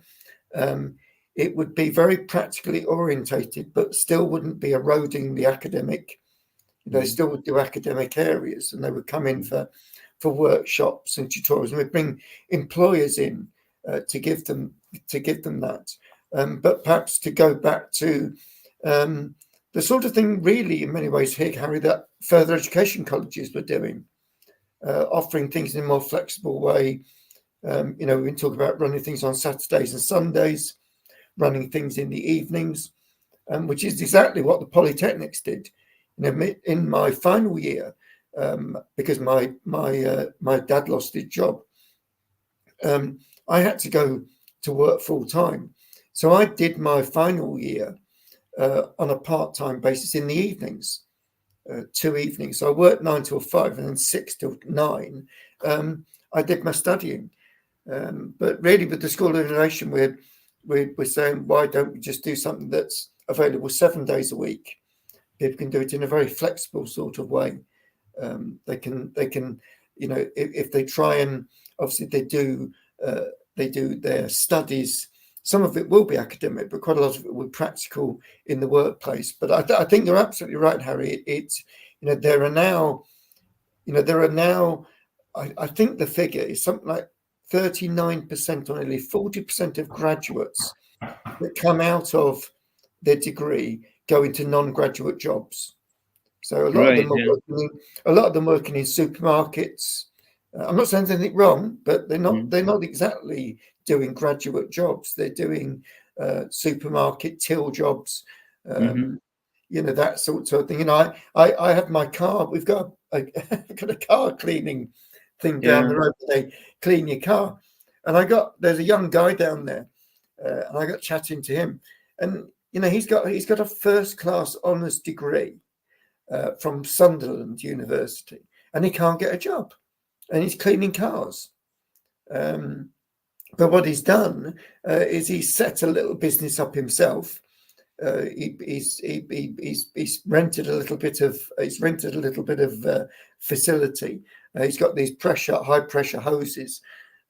It would be very practically orientated, but still wouldn't be eroding the academic. They still would do academic areas, and they would come in for workshops and tutorials, and we'd bring employers in to give them that. But perhaps to go back to The sort of thing really, in many ways, here, Harry, that further education colleges were doing, offering things in a more flexible way. We've been talking about running things on Saturdays and Sundays, running things in the evenings, which is exactly what the polytechnics did. In my final year, because my dad lost his job, I had to go to work full time. So I did my final year on a part-time basis in the evenings, 2 evenings. So I worked 9 till 5 and then 6 till 9. I did my studying. But really, with the School of Innovation, we're saying, why don't we just do something that's available 7 days a week? People can do it in a very flexible sort of way. They can, if they try and obviously they do their studies. Some of it will be academic, but quite a lot of it will be practical in the workplace. But I think you're absolutely right, Harry. It's there are now, I think the figure is something like 39% or nearly 40% of graduates that come out of their degree go into non-graduate jobs. So a lot of them are working in supermarkets. I'm not saying there's anything wrong, but they're not exactly doing graduate jobs. They're doing supermarket till jobs, that sort of thing. I have my car. We've got a car cleaning thing down the road. They clean your car, and there's a young guy down there, and I got chatting to him, and he's got a first class honours degree from Sunderland University, and he can't get a job, and he's cleaning cars. But what he's done is he's set a little business up himself. He's rented a little bit of facility. He's got these high pressure hoses,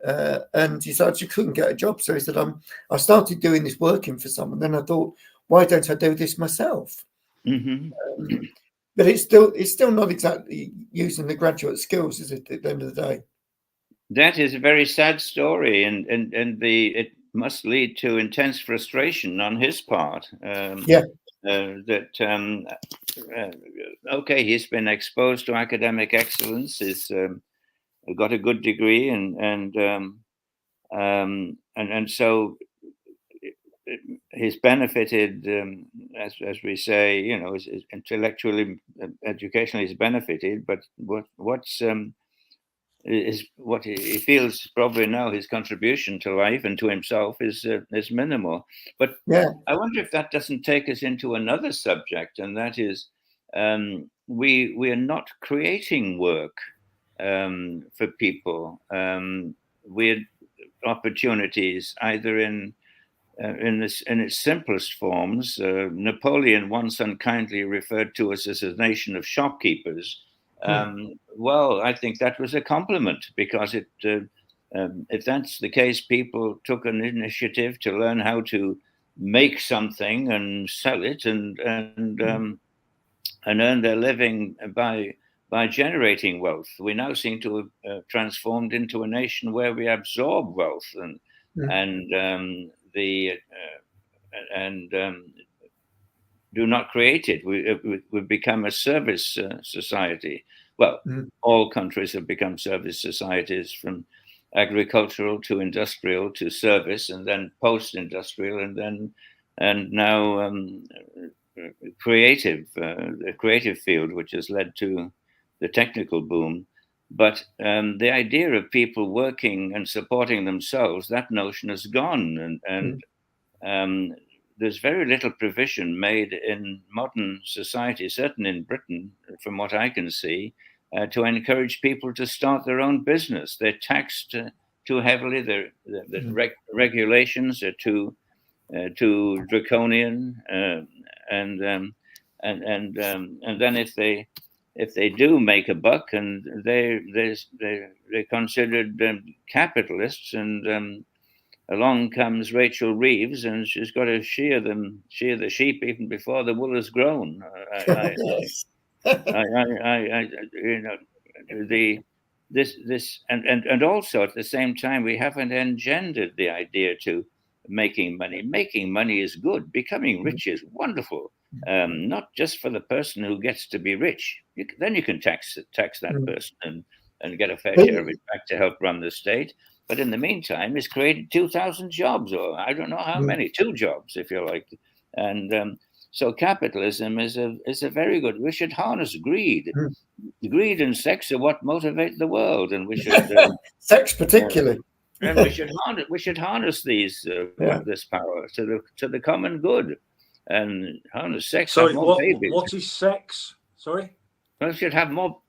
and he said, I just couldn't get a job. So he said, I started doing this working for someone. Then I thought, why don't I do this myself? But it's still not exactly using the graduate skills, is it? At the end of the day, that is a very sad story, and it must lead to intense frustration on his part. Okay, he's been exposed to academic excellence. He's got a good degree, and so he's benefited, as we say, intellectually, educationally, he's benefited. But what he feels probably now his contribution to life and to himself is minimal. But I wonder if that doesn't take us into another subject, and that is we are not creating work for people. We're opportunities either in its simplest forms. Napoleon once unkindly referred to us as a nation of shopkeepers. Well, I think that was a compliment, because if that's the case, people took an initiative to learn how to make something and sell it and earn their living by generating wealth. We now seem to have transformed into a nation where we absorb wealth and do not create it. We've become a service society. Well, all countries have become service societies, from agricultural to industrial to service, and then post-industrial, and now creative, the creative field, which has led to the technical boom. But the idea of people working and supporting themselves, that notion is gone, and there's very little provision made in modern society, certainly in Britain, from what I can see, to encourage people to start their own business. They're taxed too heavily. The regulations are too draconian, and then if they do make a buck, and they're considered capitalists, and along comes Rachel Reeves, and she's got to shear the sheep even before the wool has grown. And also at the same time, we haven't engendered the idea to making money. Making money is good. Becoming rich is wonderful. not just for the person who gets to be rich. Then you can tax that person and get a fair share of it back to help run the state. But in the meantime, it's created 2,000 jobs, or I don't know how many, 2 jobs, if you like. And so capitalism is a very good. We should harness greed. Greed and sex are what motivate the world, and we should sex particularly. And we should harness this power to the common good, and harness sex. Sorry, have more babies. What is sex? Sorry. We should have more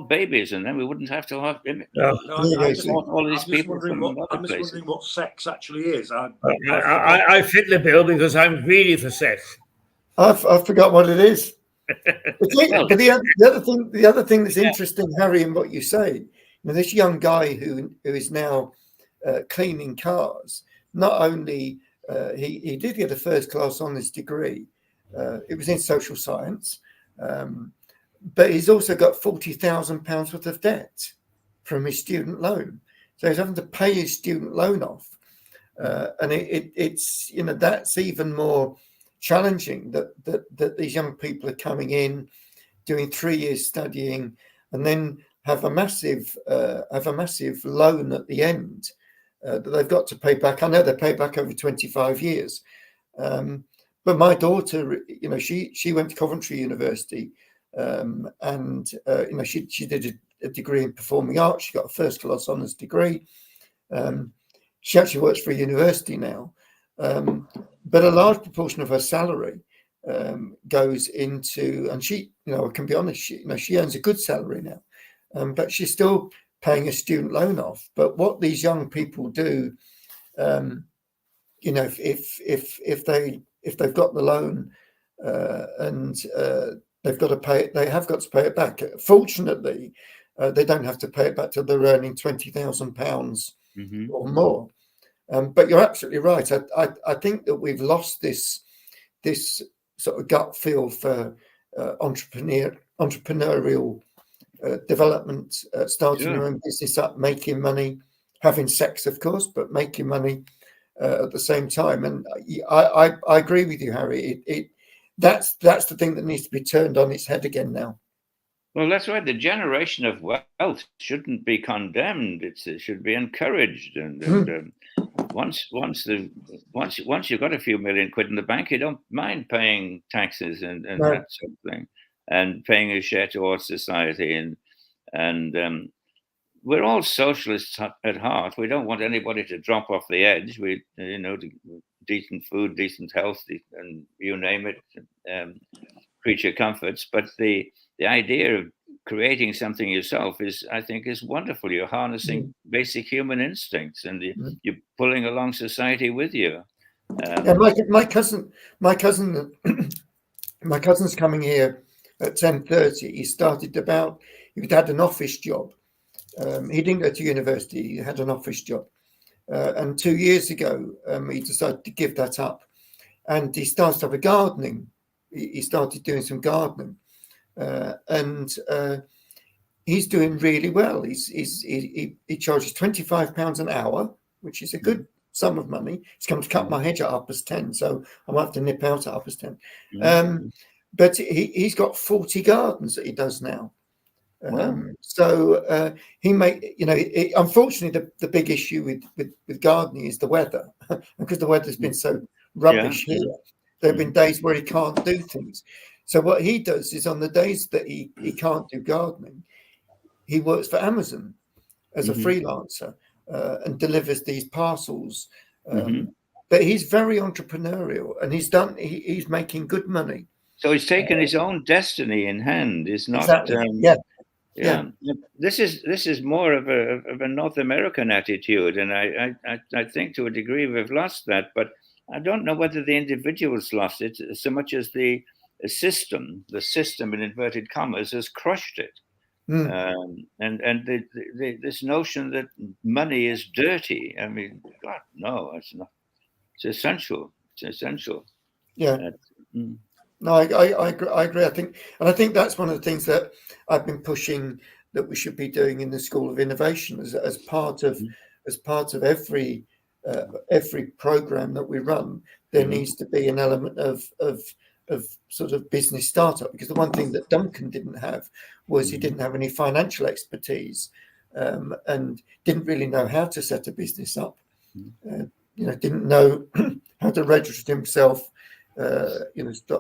babies, and then we wouldn't have to have all these people from other I'm just places. wondering what sex actually is. I fit the bill because I'm greedy for sex. I forgot what it is. But the other thing that's interesting, Harry, in what you say, this young guy who is now cleaning cars. Not only he did get a first class honours degree, it was in social science, but he's also got £40,000 worth of debt from his student loan. So he's having to pay his student loan off, and it's that's even more challenging that these young people are coming in, doing 3 years studying, and then have a massive loan at the end that they've got to pay back. I know they pay back over 25 years, but my daughter, she went to Coventry University, and she did a degree in performing arts. She got a first class honours degree. She actually works for a university now. But a large proportion of her salary goes into, and she, I can be honest, she earns a good salary now, but she's still paying a student loan off. But what these young people do, if they've got the loan and they've got to pay, they have got to pay it back. Fortunately, they don't have to pay it back till they're earning £20,000 or more. But you're absolutely right. I think that we've lost this sort of gut feel for entrepreneurial development, starting your own business up, making money, having sex, of course, but making money at the same time. And I agree with you, Harry. That's the thing that needs to be turned on its head again now. Well, that's right. The generation of wealth shouldn't be condemned. It should be encouraged. And once you've got a few million quid in the bank, you don't mind paying taxes and that sort of thing, and paying a share towards society. And we're all socialists at heart. We don't want anybody to drop off the edge. We, decent food, decent health, and you name it, creature comforts. But the idea of creating something yourself I think is wonderful. You're harnessing basic human instincts, and you're pulling along society with you. My cousin's coming here at 10:30. He had an office job. He didn't go to university. He had an office job, and 2 years ago he decided to give that up, and he started up a gardening. He started doing some gardening. And he's doing really well. He charges £25 an hour, which is a good sum of money. He's come to cut my hedge at 10:30, so I might have to nip out at 10:30. But he's got 40 gardens that he does now. So he unfortunately, the big issue with gardening is the weather, because the weather's been so rubbish here. There have been days where he can't do things. So what he does is, on the days that he can't do gardening, he works for Amazon as a freelancer and delivers these parcels. But he's very entrepreneurial, and he's making good money. So he's taken his own destiny in hand. It's not. Exactly. This is more of a North American attitude, and I think to a degree we've lost that. But I don't know whether the individual's lost it so much as the system in inverted commas has crushed it. And this notion that money is dirty. I mean, God, no, it's not. It's essential. Yeah. No, I agree. I think that's one of the things that I've been pushing, that we should be doing in the School of Innovation as part of every program that we run. There needs to be an element of sort of business startup, because the one thing that Duncan didn't have was he didn't have any financial expertise, and didn't really know how to set a business up. Didn't know how to register himself,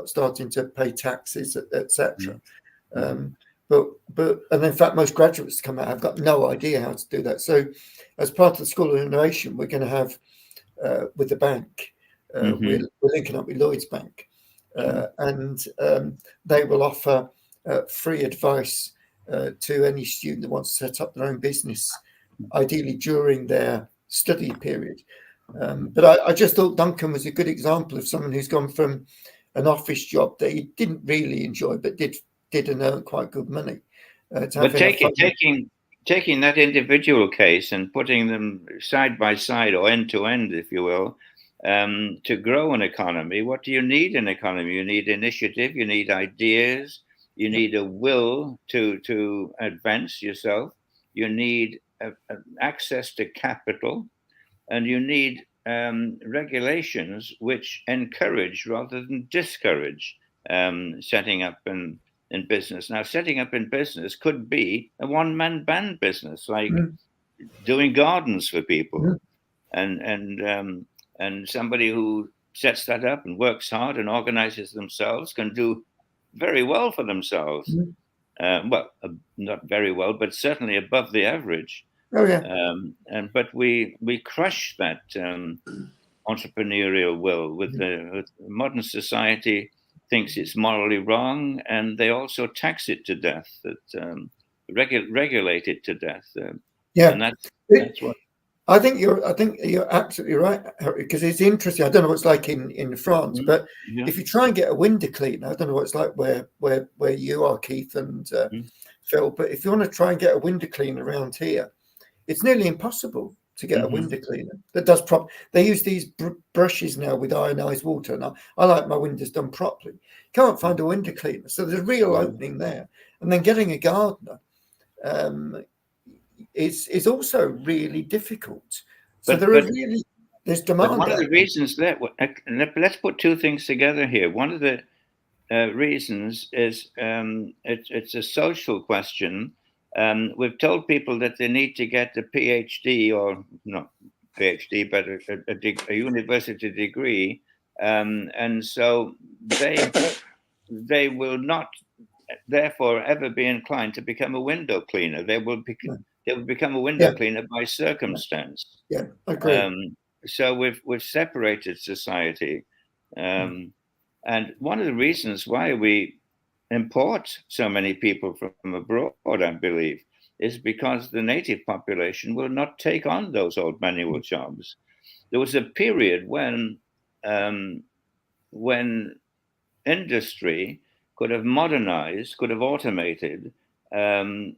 starting to pay taxes, etc. But in fact, most graduates come out have got no idea how to do that. So, as part of the School of Innovation, we're going to have with the bank, we're linking up with Lloyds Bank, and they will offer free advice to any student that wants to set up their own business, ideally during their study period. But I just thought Duncan was a good example of someone who's gone from an office job that he didn't really enjoy, but did and earn quite good money. But taking that individual case and putting them side by side or end to end, if you will, to grow an economy, what do you need in economy? You need initiative, you need ideas, you need a will to advance yourself, you need access to capital, and you need regulations which encourage rather than discourage setting up in business. Now, setting up in business could be a one-man band business, like doing gardens for people, and somebody who sets that up and works hard and organizes themselves can do very well for themselves. Well, not very well, but certainly above the average. Oh yeah. But we crush that entrepreneurial will with modern society. Thinks it's morally wrong, and they also tax it to death, that regulate it to death. And that's what I think you're absolutely right, Harry, because it's interesting. I don't know what it's like in France, but if you try and get a window cleaner, I don't know what it's like where you are, Keith and Phil, but if you want to try and get a window cleaner around here, it's nearly impossible to get a window cleaner that does they use these brushes now with ionized water. And I like my windows done properly. Can't find a window cleaner. So there's a real opening there. And then getting a gardener is also really difficult. So there's demand. But one of the reasons let's put two things together here. One of the reasons is it's a social question. We've told people that they need to get a PhD, or not PhD, but a university degree, and so they will not, therefore, ever be inclined to become a window cleaner. They will become a window cleaner by circumstance. Yeah, I agree. So we've separated society, and one of the reasons why we import so many people from abroad, I believe, is because the native population will not take on those old manual jobs. There was a period when industry could have modernized, could have automated, and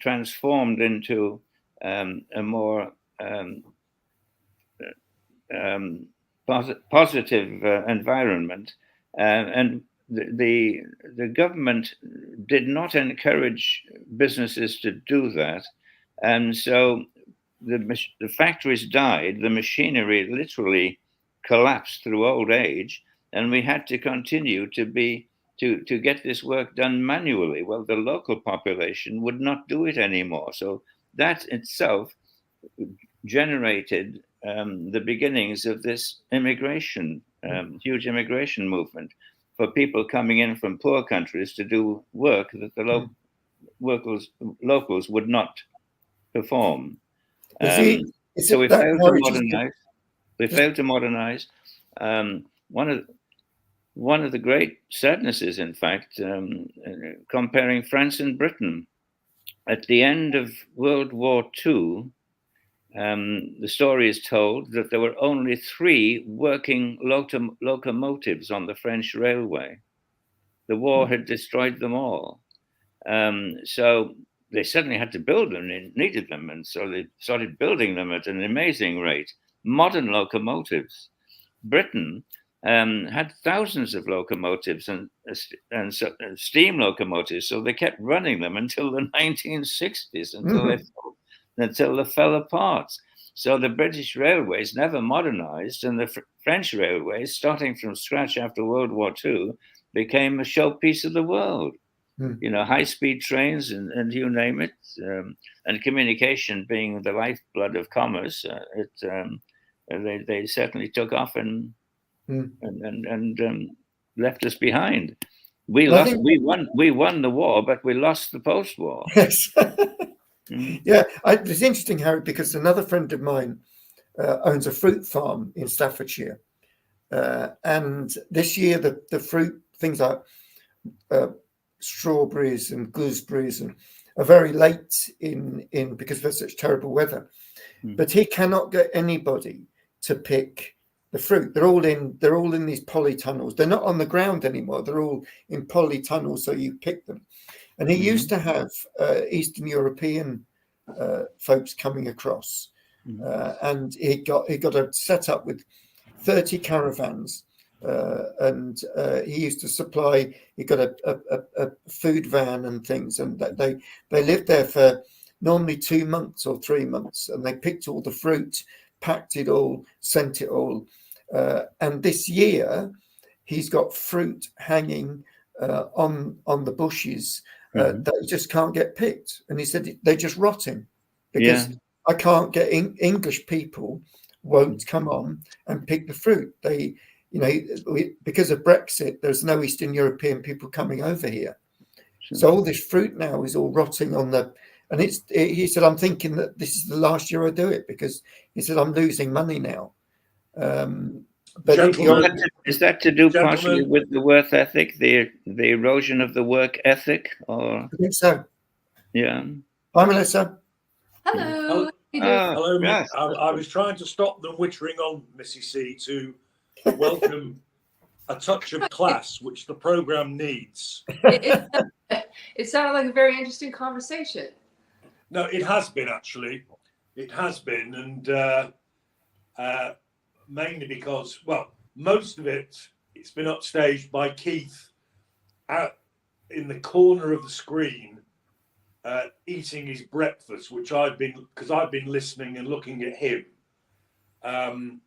transformed into a more positive environment, and the government did not encourage businesses to do that, and so the factories died. The machinery literally collapsed through old age, and we had to continue to get this work done manually. Well, the local population would not do it anymore, so that itself generated the beginnings of this immigration, huge immigration movement, for people coming in from poor countries to do work that the locals would not perform. So we failed to modernize. We failed to modernize. One of the great sadnesses, in fact, comparing France and Britain, at the end of World War II, the story is told that there were only 3 working locomotives on the French railway. The war had destroyed them all. So they suddenly had to build them and needed them. And so they started building them at an amazing rate. Modern locomotives. Britain had thousands of locomotives and steam locomotives. So they kept running them until the 1960s, until they fell apart. So the British railways never modernized, and the French railways, starting from scratch after World War II, became a showpiece of the world. You know, high-speed trains and you name it, and communication being the lifeblood of commerce. They certainly took off and left us behind. We won the war, but we lost the post-war. Yes. Yeah, it's interesting, Harry, because another friend of mine owns a fruit farm in Staffordshire, and this year the fruit things like strawberries and gooseberries are very late in because there's such terrible weather. But he cannot get anybody to pick the fruit. They're all in these polytunnels. They're not on the ground anymore. They're all in polytunnels, so you pick them. And he used to have Eastern European folks coming across, and he got a setup with 30 caravans. And he used to supply. He got a food van and things, and they lived there for normally 2 months or 3 months, and they picked all the fruit, packed it all, sent it all. And this year, he's got fruit hanging on the bushes that he just can't get picked. And he said they're just rotting because I can't get English people won't come on and pick the fruit. They. You know, because of Brexit, there's no Eastern European people coming over here. So all this fruit now is all rotting on the, and he said, I'm thinking that this is the last year I do it, because he said, I'm losing money now. But is that to do partially with the work ethic, the erosion of the work ethic? Or I think so. Yeah. Hi, Melissa. Hello. Hello. Yes. I was trying to stop them wittering on Missy C to welcome a touch of class, which the program needs. It sounded like a very interesting conversation. No, it has been, actually. It has been, and mainly because, well, most of it's been upstaged by Keith out in the corner of the screen, eating his breakfast, which I've been listening and looking at him.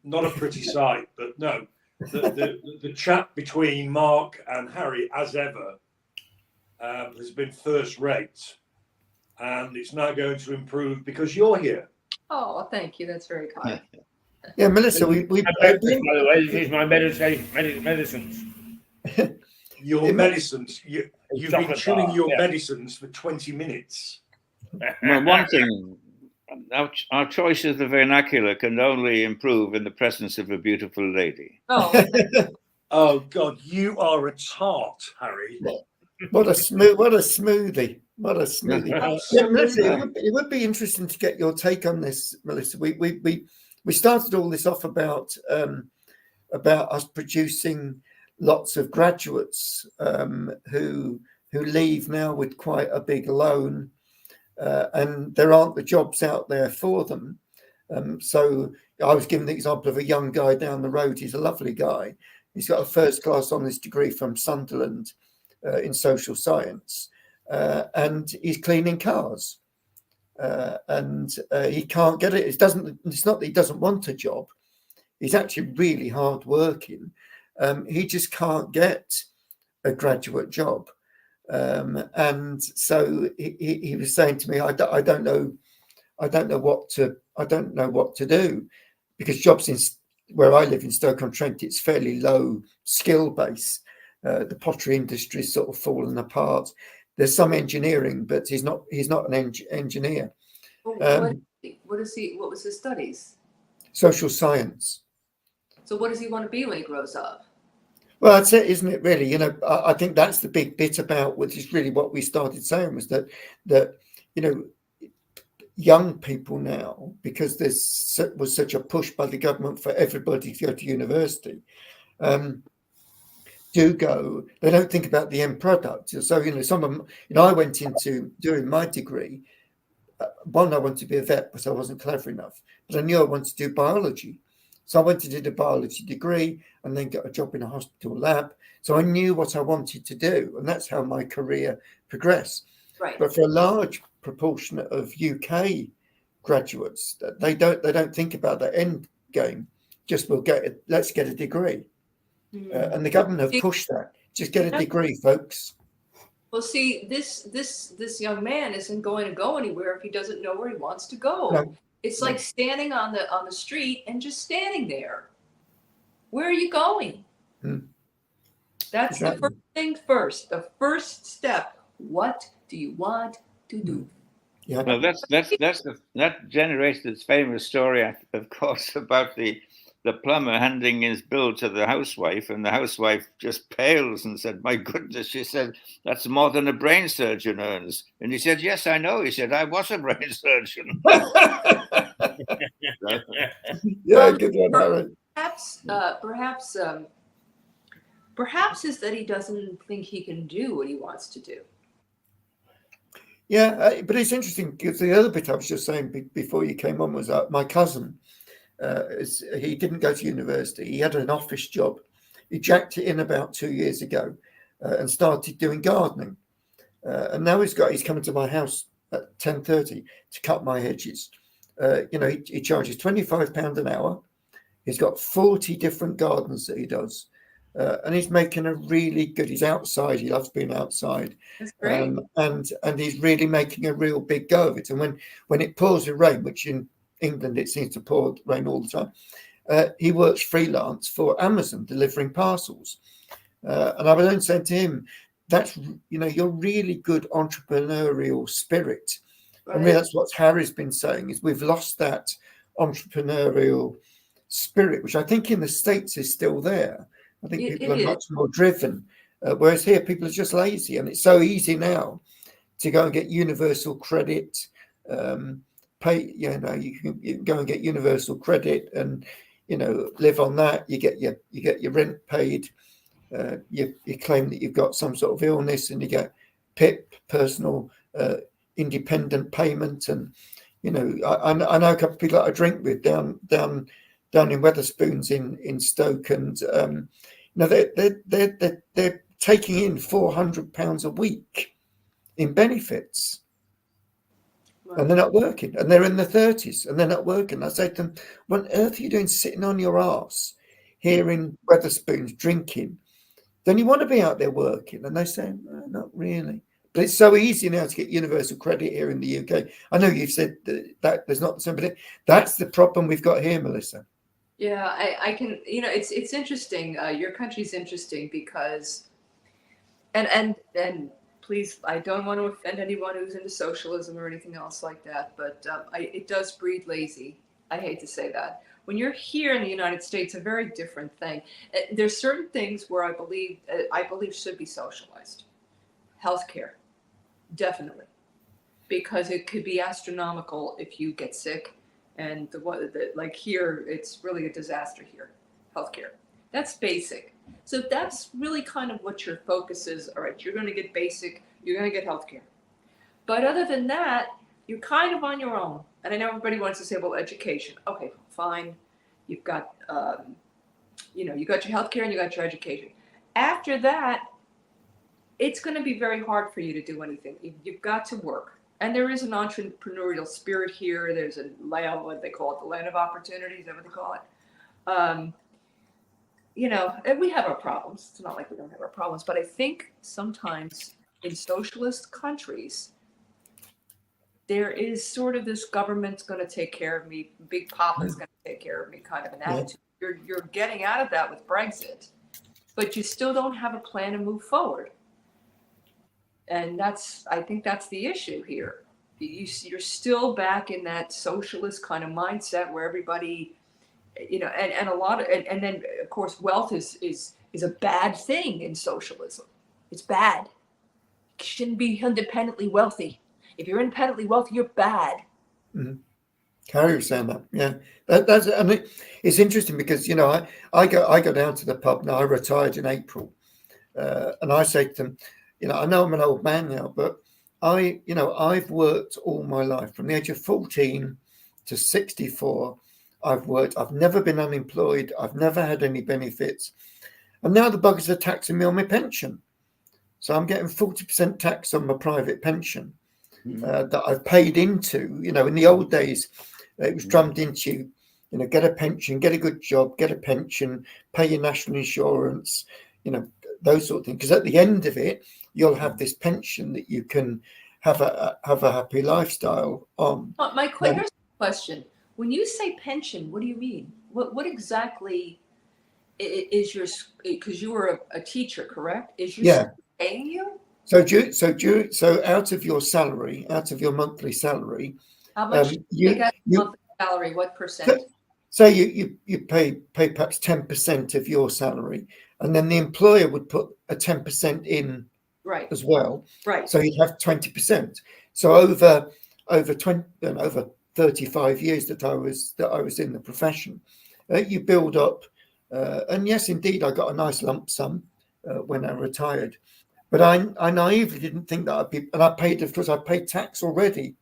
Not a pretty sight, but no, the chat between Mark and Harry, as ever, has been first rate, and it's now going to improve because you're here. Oh, thank you. That's very kind. Yeah, Melissa, we by the way, this is my medicines. Your medicines. You've been chewing your medicines for 20 minutes. Well, one thing. Our choice of the vernacular can only improve in the presence of a beautiful lady. Oh, oh God, you are a tart, Harry. What a smoothie! Yeah, Melissa, it would be interesting to get your take on this, Melissa. We started all this off about us producing lots of graduates who leave now with quite a big loan. And there aren't the jobs out there for them. So I was given the example of a young guy down the road. He's a lovely guy. He's got a first class honours degree from Sunderland in social science, and he's cleaning cars. And he can't get it. It's not that he doesn't want a job. He's actually really hard working. He just can't get a graduate job. And so he was saying to me, I don't know what to do, because jobs where I live in Stoke-on-Trent, it's fairly low skill base. The pottery industry is sort of fallen apart. There's some engineering, but he's not an engineer. What was his studies? Social science. So what does he want to be when he grows up? Well, that's it, isn't it, really? You know, I think that's the big bit about, which is really what we started saying, was that you know, young people now, because was such a push by the government for everybody to go to university, do go. They don't think about the end product. So, you know, some of them, you know, I went into doing my degree. One, I wanted to be a vet, but I wasn't clever enough. But I knew I wanted to do biology. So I went to do the biology degree and then got a job in a hospital lab. So I knew what I wanted to do, and that's how my career progressed. Right. But for a large proportion of UK graduates. They don't think about the end game. Just let's get a degree, and the government have pushed that. Just get a degree, folks. Well, see, this young man isn't going to go anywhere if he doesn't know where he wants to go. No. It's like standing on the street and just standing there. Where are you going? That's the first thing first. The first step. What do you want to do? Yeah. Well, that generates this famous story, of course, about the plumber handing his bill to the housewife, and the housewife just pales and said, "My goodness," she said, "that's more than a brain surgeon earns." And he said, "Yes, I know." He said, "I was a brain surgeon." Yeah, good one, Aaron. Perhaps is that he doesn't think he can do what he wants to do. Yeah, but it's interesting because the other bit I was just saying before you came on was my cousin. He didn't go to university. He had an office job. He jacked it in about 2 years ago and started doing gardening. And now he's coming to my house at 10:30 to cut my hedges. He charges £25 an hour. He's got 40 different gardens that he does. And he's making he's outside. He loves being outside. That's great. And he's really making a real big go of it. And when it pours with rain, which in England it seems to pour rain all the time, he works freelance for Amazon delivering parcels. And I was only saying to him, that's, you're really good entrepreneurial spirit. Right. And really that's what Harry's been saying, is we've lost that entrepreneurial spirit, which I think in the States is still there. I think people are much more driven, whereas here people are just lazy, and it's so easy now to go and get universal credit. You can go and get universal credit, and live on that. You get your rent paid. You claim that you've got some sort of illness, and you get PIP, personal independent payment. And I know a couple of people that I drink with down in Wetherspoons in Stoke, and they're taking in £400 a week in benefits, right. And they're not working, and they're in their 30s, and they're not working. I say to them, "What on earth are you doing sitting on your arse here in Wetherspoons drinking? Don't you want to be out there working?" And they say, "No, not really." But it's so easy now to get universal credit here in the UK. I know you've said that there's not somebody. That's the problem we've got here, Melissa. Yeah, I can. It's interesting. Your country's interesting because, and please, I don't want to offend anyone who's into socialism or anything else like that, but it does breed lazy. I hate to say that. When you're here in the United States, a very different thing. There's certain things where I believe should be socialized. Healthcare, definitely, because it could be astronomical if you get sick. And like here, it's really a disaster here, healthcare. That's basic. So that's really kind of what your focus is. All right, you're going to get basic, you're going to get healthcare. But other than that, you're kind of on your own. And I know everybody wants to say, well, education. Okay, fine. You've got, you got your healthcare and you got your education. After that, it's going to be very hard for you to do anything. You've got to work. And there is an entrepreneurial spirit here. There's a land, what they call it, the land of opportunity. Is that what they call it? And we have our problems. It's not like we don't have our problems. But I think sometimes in socialist countries, there is sort of this government's going to take care of me, Big Papa's going to take care of me kind of an attitude. You're getting out of that with Brexit, but you still don't have a plan to move forward. And I think that's the issue here. You're still back in that socialist kind of mindset where everybody, and a lot of, and then of course wealth is a bad thing in socialism. It's bad. You shouldn't be independently wealthy. If you're independently wealthy, you're bad. Mm-hmm. Carrie was saying that, yeah. That's, I mean, it's interesting because I go down to the pub now. I retired in April, and I say to them, I know I'm an old man now, but I've worked all my life from the age of 14 to 64. I've worked. I've never been unemployed. I've never had any benefits, and now the buggers are taxing me on my pension. So I'm getting 40% tax on my private pension. that I've paid into. You know, in the old days, it was drummed into you. You know, get a pension, get a good job, get a pension, pay your national insurance. You know, those sort of things. Because at the end of it, you'll have this pension that you can have a happy lifestyle on. Here's the question: when you say pension, what do you mean? What exactly is your? Because you were a teacher, correct? Is your school paying you? So out of your salary, out of your monthly salary, how much you get monthly salary? What percent? So you pay perhaps 10% of your salary, and then the employer would put a 10% in as well. Right. So you'd have 20%. So over 35 years that I was in the profession, you build up, and yes, indeed, I got a nice lump sum when I retired. But I naively didn't think that I'd be, and I paid, of course, I paid tax already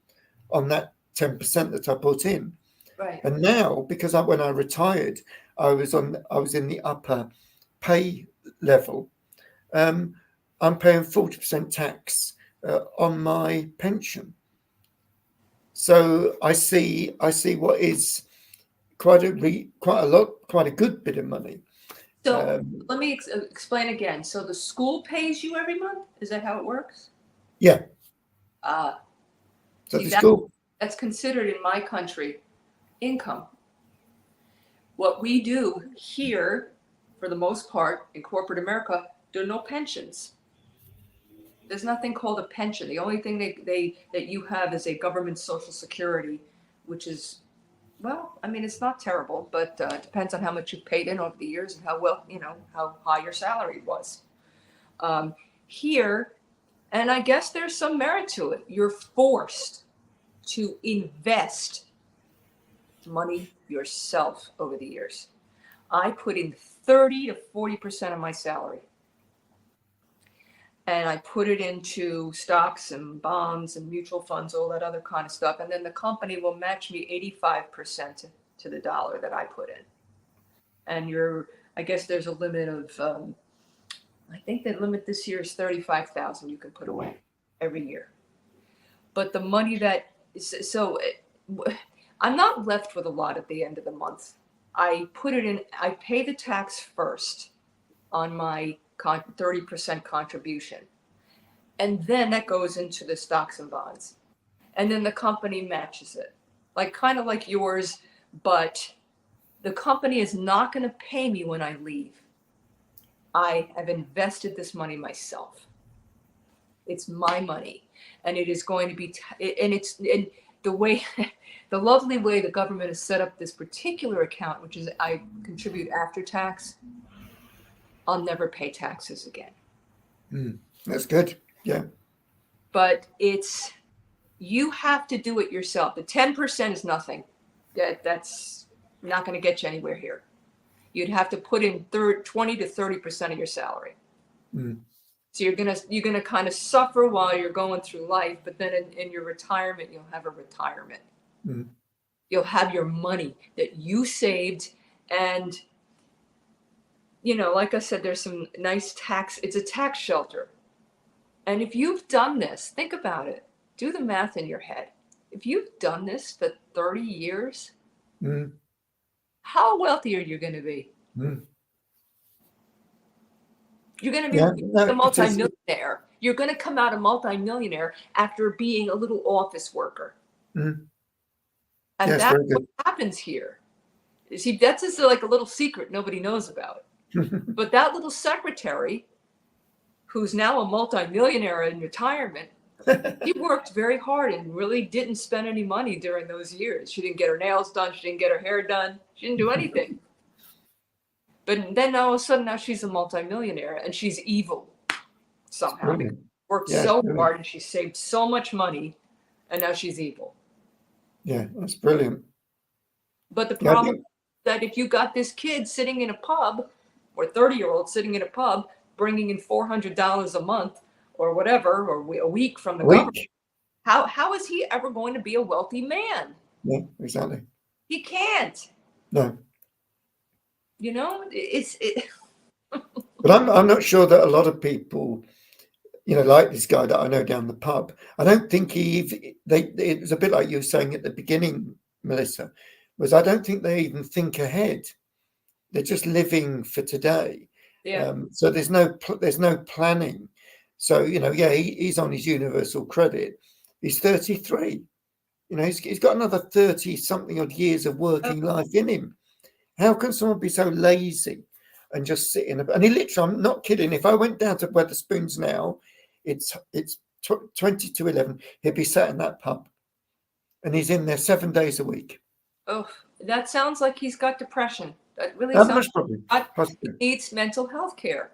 on that 10% that I put in. Right. And now, because when I retired, I was in the upper pay level. I'm paying 40% tax on my pension. So I see what is quite a good bit of money. So let me explain again. So the school pays you every month? Is that how it works? Yeah. So the school. That's considered in my country income. What we do here, for the most part, in corporate America, there are no pensions. There's nothing called a pension. The only thing that you have is a government social security, which is, well, I mean, it's not terrible, but it depends on how much you've paid in over the years and how high your salary was. Here, and I guess there's some merit to it, you're forced to invest money yourself over the years. I put in 30 to 40% of my salary. And I put it into stocks and bonds and mutual funds, all that other kind of stuff. And then the company will match me 85% to the dollar that I put in. And I guess there's a limit of, I think the limit this year is $35,000 you can put away every year. But the money I'm not left with a lot at the end of the month. I put it in, I pay the tax first on my 30% contribution. And then that goes into the stocks and bonds. And then the company matches it. Kind of like yours, but the company is not going to pay me when I leave. I have invested this money myself. It's my money. And it is going to be, and the way, the lovely way the government has set up this particular account, which is I contribute after tax, I'll never pay taxes again. That's good. Yeah. But you have to do it yourself. The 10% is nothing. That's not going to get you anywhere here. You'd have to put in 20 to 30% of your salary. So you're gonna kind of suffer while you're going through life, but then in your retirement, you'll have a retirement. You'll have your money that you saved, and like I said, there's some nice it's a tax shelter. And if you've done this, think about it. Do the math in your head. If you've done this for 30 years, how wealthy are you going to be? You're going to be a multimillionaire. You're going to come out a multimillionaire after being a little office worker. And that's what happens here. You see, that's just like a little secret nobody knows about. But that little secretary, who's now a multimillionaire in retirement, he worked very hard and really didn't spend any money during those years. She didn't get her nails done. She didn't get her hair done. She didn't do anything. But then all of a sudden, now she's a multimillionaire and she's evil somehow. Worked so hard and she saved so much money, and now she's evil. Yeah, that's brilliant. But the problem is that if you got this kid sitting in a pub, or 30-year-old sitting in a pub, bringing in $400 a month or whatever, or a week from the government, how is he ever going to be a wealthy man? Yeah, exactly. He can't. No. But I'm not sure that a lot of people like this guy that I know down the pub. I don't think it was a bit like you were saying at the beginning, Melissa, was I don't think they even think ahead. They're just living for today. Yeah. So there's no planning. So, he's on his universal credit. He's 33. He's got another 30 something odd years of working life in him. How can someone be so lazy and just sit in and he literally, I'm not kidding. If I went down to Wetherspoons now, it's 20 to 11. He'd be sat in that pub and he's in there 7 days a week. Oh, that sounds like he's got depression. That really sounds like he needs mental health care.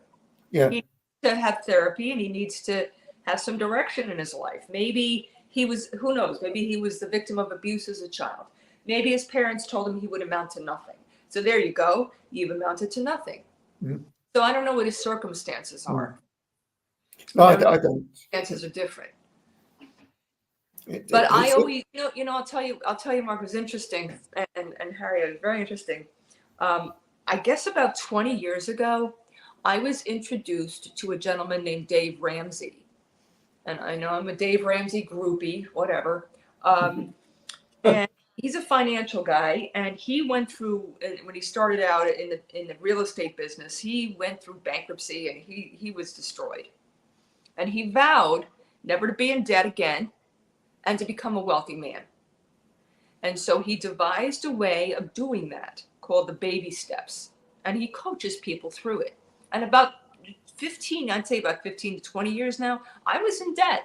Yeah. He needs to have therapy and he needs to have some direction in his life. Maybe who knows, maybe he was the victim of abuse as a child. Maybe his parents told him he would amount to nothing. So there you go. You've amounted to nothing. Mm. So I don't know what his circumstances are. No, I don't. Circumstances are different. But I always, I'll tell you, Mark, it was interesting, and Harry, it was very interesting. I guess about 20 years ago, I was introduced to a gentleman named Dave Ramsey. And I know I'm a Dave Ramsey groupie, whatever. And he's a financial guy, and he went through, when he started out in the real estate business, he went through bankruptcy and he was destroyed. And he vowed never to be in debt again and to become a wealthy man. And so he devised a way of doing that called the baby steps. And he coaches people through it. And about 15 to 20 years now, I was in debt.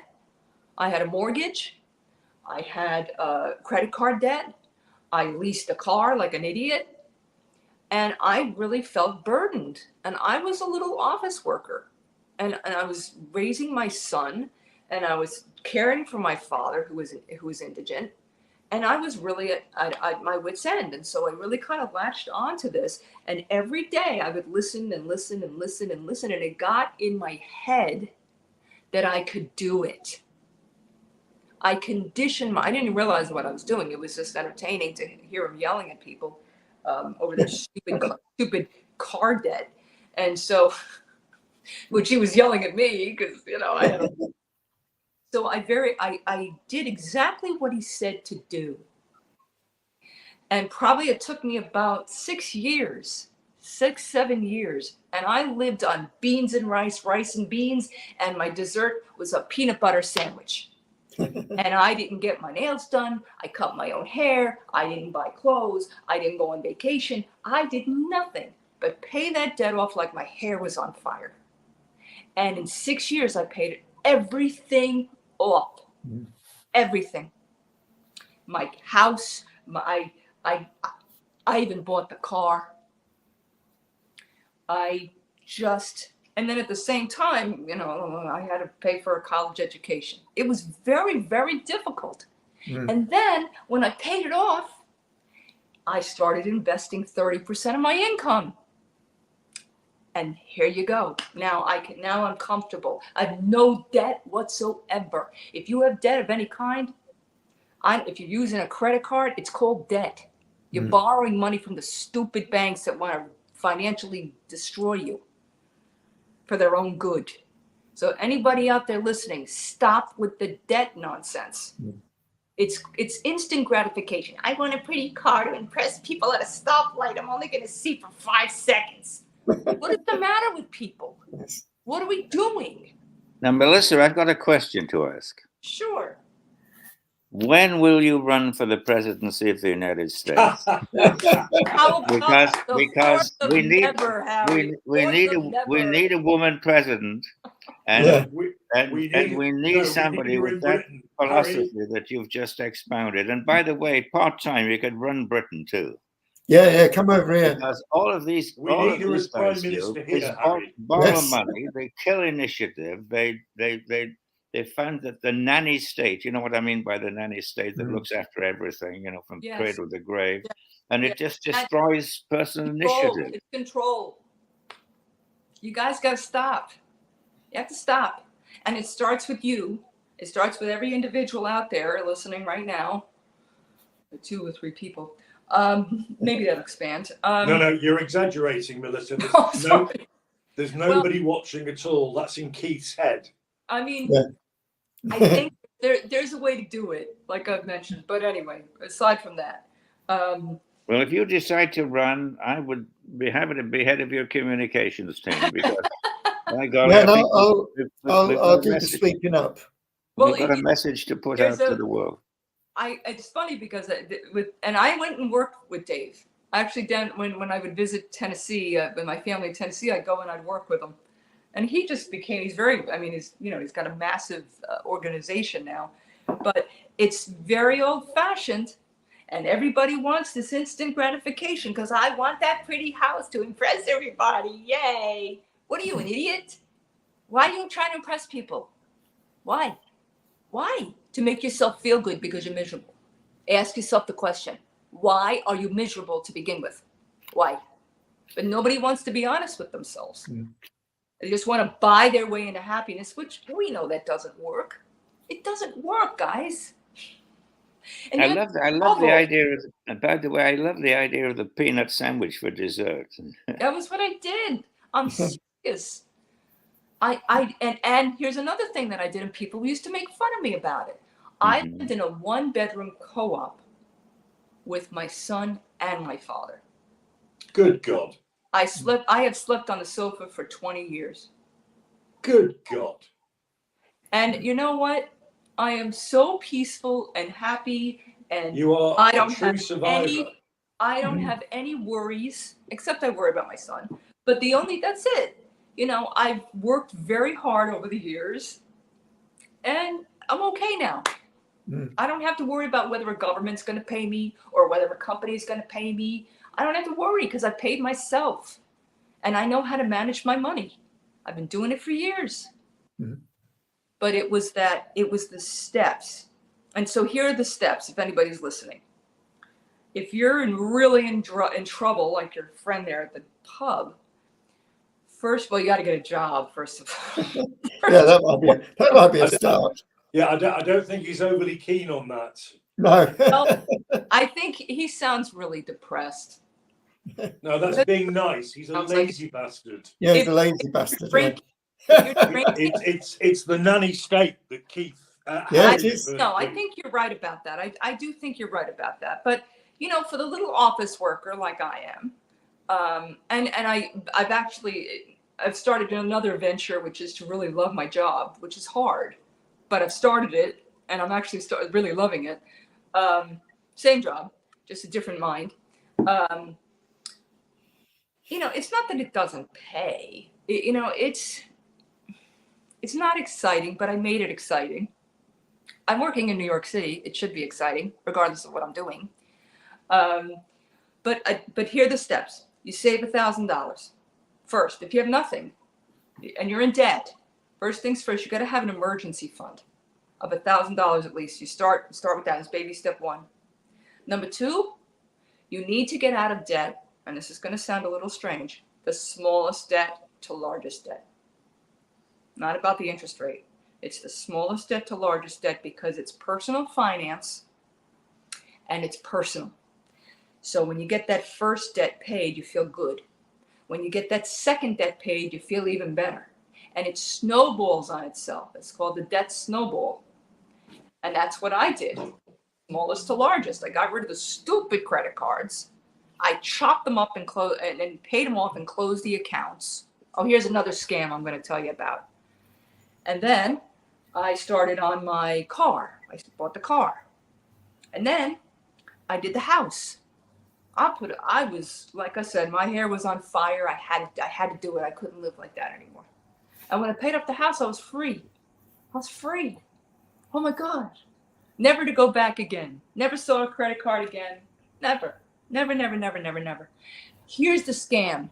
I had a mortgage. I had credit card debt. I leased a car like an idiot. And I really felt burdened. And I was a little office worker. And I was raising my son. And I was caring for my father, who was indigent. And I was really at my wit's end. And so I really kind of latched onto this. And every day I would listen and listen and listen and listen. And it got in my head that I could do it. I didn't even realize what I was doing. It was just entertaining to hear him yelling at people over their stupid car debt. And so, which he was yelling at me because, I had a So I did exactly what he said to do. And probably it took me about 7 years. And I lived on beans and rice and beans. And my dessert was a peanut butter sandwich. And I didn't get my nails done. I cut my own hair. I didn't buy clothes. I didn't go on vacation. I did nothing but pay that debt off like my hair was on fire. And in 6 years, I paid everything off. Everything. My house, I even bought the car. And then at the same time, I had to pay for a college education. It was very, very difficult. And then when I paid it off, I started investing 30% of my income. And here you go. Now I'm comfortable. I have no debt whatsoever. If you have debt of any kind, if you're using a credit card, it's called debt. You're borrowing money from the stupid banks that want to financially destroy you for their own good. So anybody out there listening, stop with the debt nonsense. It's instant gratification. I want a pretty car to impress people at a stoplight. I'm only going to see for 5 seconds. What is the matter with people? What are we doing? Now, Melissa, I've got a question to ask. Sure. When will you run for the presidency of the United States? because we need a woman president, and we need somebody with that philosophy that you've just expounded. And by the way, part-time, you could run Britain too. Yeah, come over here. Because all of these guys borrow money, they kill initiative, they found that the nanny state, you know what I mean by the nanny state, that looks after everything, from cradle to grave, and it just destroys personal initiative. It's control. You guys got to stop. You have to stop. And it starts with you. It starts with every individual out there listening right now. 2 or 3 people. Maybe that'll expand. No, you're exaggerating, Melissa. There's nobody watching at all. That's in Keith's head. I mean, Yeah. I think there's a way to do it, like I've mentioned. But anyway, aside from that, well, if you decide to run, I would be happy to be head of your communications team because, by golly, Yeah, I think no, we've got I'll a do the message. speaking up. We've got a message to put out to the world. It's funny because I went and worked with Dave. Actually, when I would visit Tennessee with my family in Tennessee, I'd go and I'd work with him, and he just became. He's very. I mean, he's got a massive organization now, but it's very old-fashioned, and everybody wants this instant gratification because I want that pretty house to impress everybody. Yay! What are you, an idiot? Why are you trying to impress people? Why? Why? To make yourself feel good because you're miserable. Ask yourself the question, why are you miserable to begin with? Why? But nobody wants to be honest with themselves. They just want to buy their way into happiness, which we know that doesn't work. It doesn't work, guys. And I love the idea of, by the way, I love the idea of the peanut sandwich for dessert. That was what I did. I'm serious. And here's another thing that I did, and people used to make fun of me about it. I lived in a 1-bedroom co-op with my son and my father. Good God. I have slept on the sofa for 20 years. Good God. And you know what? I am so peaceful and happy, and you are I don't a true have survivor. I don't have any worries, except I worry about my son. But that's it. You know, I've worked very hard over the years, and I'm okay now. I don't have to worry about whether a government's going to pay me or whether a company is going to pay me. I don't have to worry because I paid myself, and I know how to manage my money. I've been doing it for years. But it was the steps. And so here are the steps, if anybody's listening. If you're really in trouble, like your friend there at the pub, first of all, you got to get a job, first of all. Yeah, that might be a start. Yeah, I don't think he's overly keen on that. No. Well, I think he sounds really depressed. No, that's being nice. He's a lazy bastard. Yeah, he's a lazy bastard. It's the nanny state that Keith. Yeah, it is. No, I think you're right about that. I do think you're right about that. But you know, for the little office worker like I am, and I've started another venture, which is to really love my job, which is hard, but I've started it, and I'm actually really loving it. Same job, just a different mind. You know, it's not that it doesn't pay. It's not exciting, but I made it exciting. I'm working in New York City. It should be exciting, regardless of what I'm doing. But here are the steps. You save $1,000. First, if you have nothing and you're in debt, first things first, you got to have an emergency fund of $1,000 at least. You start with that as baby step one. Number two, you need to get out of debt, and this is going to sound a little strange, the smallest debt to largest debt. Not about the interest rate. It's the smallest debt to largest debt because it's personal finance and it's personal. So when you get that first debt paid, you feel good. When you get that second debt paid, you feel even better. And it snowballs on itself. It's called the debt snowball. And that's what I did. Smallest to largest. I got rid of the stupid credit cards. I chopped them up and paid them off and closed the accounts. Oh, here's another scam I'm going to tell you about. And then I started on my car. I bought the car. And then I did the house. I was, like I said, my hair was on fire. I had to do it. I couldn't live like that anymore. And when I paid off the house, I was free. I was free. Oh my God. Never to go back again. Never saw a credit card again. Never. Never, never, never, never, never. Here's the scam.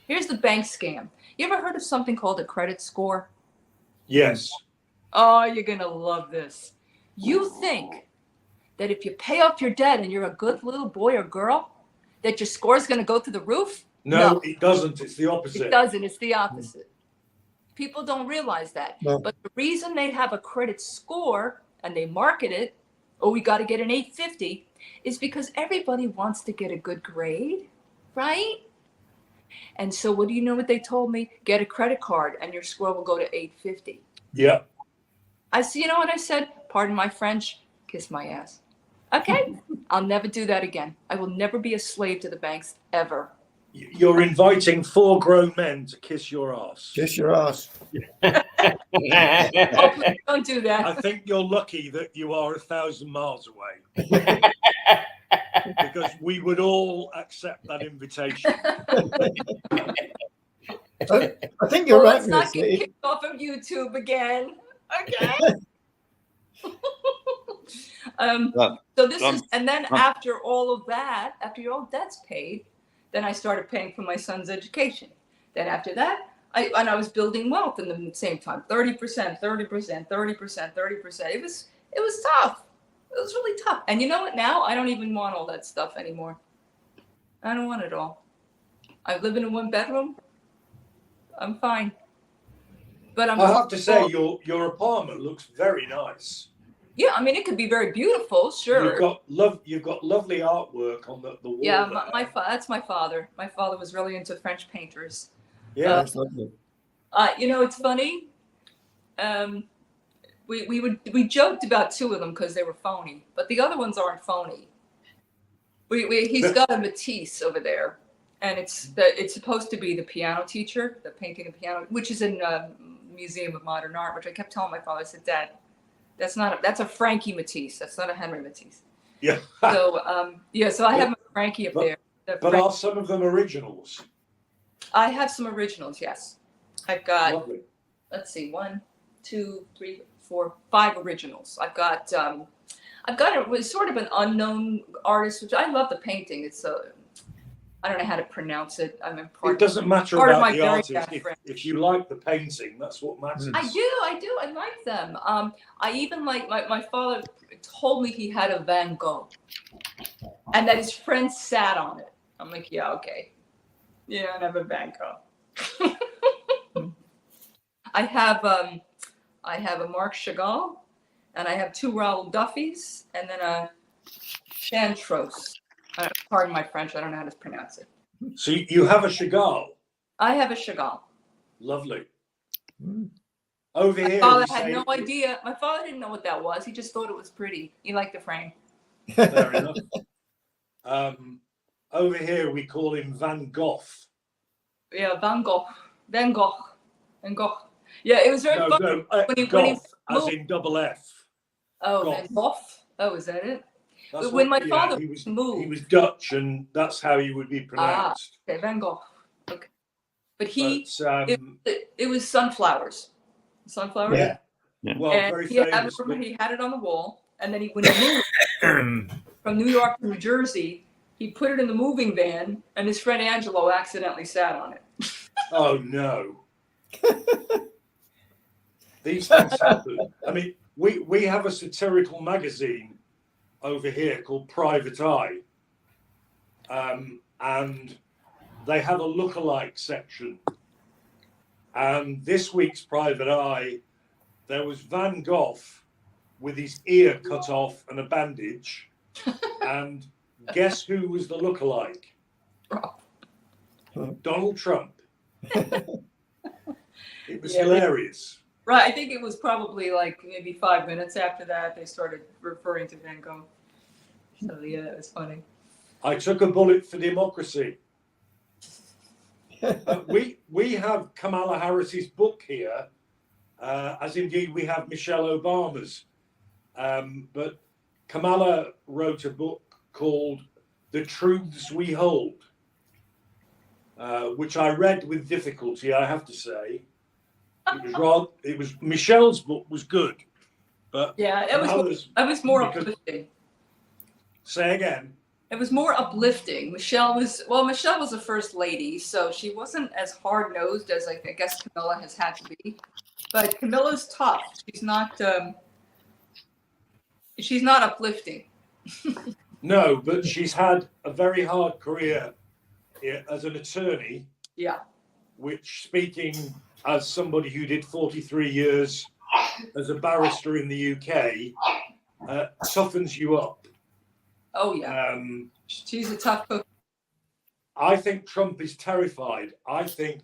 Here's the bank scam. You ever heard of something called a credit score? Yes. Oh, you're going to love this. You think that if you pay off your debt and you're a good little boy or girl, that your score is going to go through the roof? No, it doesn't. It's the opposite. It doesn't. It's the opposite. People don't realize that. No. But the reason they have a credit score and they market it, oh, we got to get an 850, is because everybody wants to get a good grade, right? And so what do you know what they told me? Get a credit card and your score will go to 850. Yeah. I see. You know what I said? Pardon my French. Kiss my ass. Okay. I'll never do that again. I will never be a slave to the banks ever. You're inviting 4 grown men to kiss your ass. Kiss your ass. Oh, please don't do that. I think you're lucky that you are 1,000 miles away. Because we would all accept that invitation. I think you're right, Let's not Miss get Lee. kicked off of YouTube again. Okay. So this is, and then after all of that, after all debts paid, then I started paying for my son's education. Then after that, I was building wealth in the same time. 30%, 30%, 30%, 30%. It was tough. It was really tough. And you know what? Now I don't even want all that stuff anymore. I don't want it all. I live in a 1-bedroom. I'm fine. But I have to say, your apartment looks very nice. Yeah, I mean, it could be very beautiful, sure. You've got lovely artwork on the wall. Yeah, that's my father. My father was really into French painters. Yeah, you know, it's funny. We joked about 2 of them because they were phony, but the other ones aren't phony. He's got a Matisse over there, and it's supposed to be the piano teacher, the painting of piano, which is in Museum of Modern Art. Which I kept telling my father, I said, Dad, that's a Frankie Matisse. That's not a Henry Matisse. Yeah. So so I have my Frankie up there. But are some of them originals? I have some originals. Yes, I've got. Lovely. Let's see, 1, 2, 3, 4, 5 originals. I've got it was sort of an unknown artist, which I love the painting. It's I don't know how to pronounce it. I mean, it doesn't matter about the artist. If you like the painting, that's what matters. I do. I like them. I even like my father told me he had a Van Gogh, and that his friend sat on it. I'm like, yeah, okay. Yeah, I have a Van Gogh. I have a Marc Chagall, and I have 2 Raoul Duffys, and then a Chantros. Pardon my French, I don't know how to pronounce it. So you have a Chagall? I have a Chagall. Lovely. Over here, my father had no idea. My father didn't know what that was. He just thought it was pretty. He liked the frame. Fair enough. Over here, we call him Van Gogh. Yeah, Van Gogh. Van Gogh. Van Gogh. Yeah, it was very fun. No, as in double F. Oh, Goff. Van Gogh. Oh, is that it? That's when my father moved, he was Dutch, and that's how he would be pronounced. Okay, Van Gogh. Okay, but it was sunflowers. Sunflowers. Yeah. Well, and very he famous. He had it on the wall, and then when he moved from New York to New Jersey, he put it in the moving van, and his friend Angelo accidentally sat on it. Oh no! These things happen. I mean, we have a satirical magazine over here called Private Eye, and they have a lookalike section. And this week's Private Eye, there was Van Gogh with his ear cut off and a bandage, and guess who was the lookalike? Donald Trump. It was hilarious. Right, I think it was probably like maybe 5 minutes after that they started referring to Van Gogh. So yeah, it was funny. I took a bullet for democracy. We have Kamala Harris's book here, as indeed we have Michelle Obama's. But Kamala wrote a book called The Truths We Hold, which I read with difficulty, I have to say. It was Michelle's book was good, but yeah, it was more uplifting. Say again. It was more uplifting. Michelle was a first lady, so she wasn't as hard nosed as I guess Camilla has had to be. But Camilla's tough. She's not uplifting. No, but she's had a very hard career as an attorney. Yeah. Which, speaking as somebody who did 43 years as a barrister in the UK, toughens you up. Oh, yeah. She's a tough cook. I think Trump is terrified. I think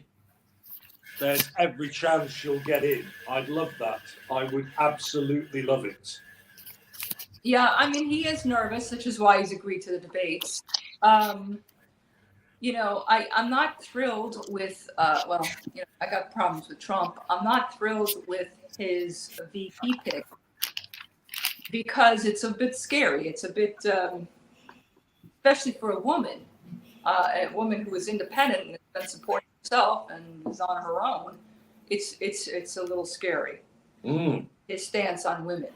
there's every chance she'll get in. I'd love that. I would absolutely love it. Yeah, I mean, he is nervous, which is why he's agreed to the debates. You know, I'm not thrilled with, well, you know, I got problems with Trump. I'm not thrilled with his VP pick because it's a bit scary. It's a bit, especially for a woman who is independent and has been supporting herself and is on her own. It's a little scary. His stance on women.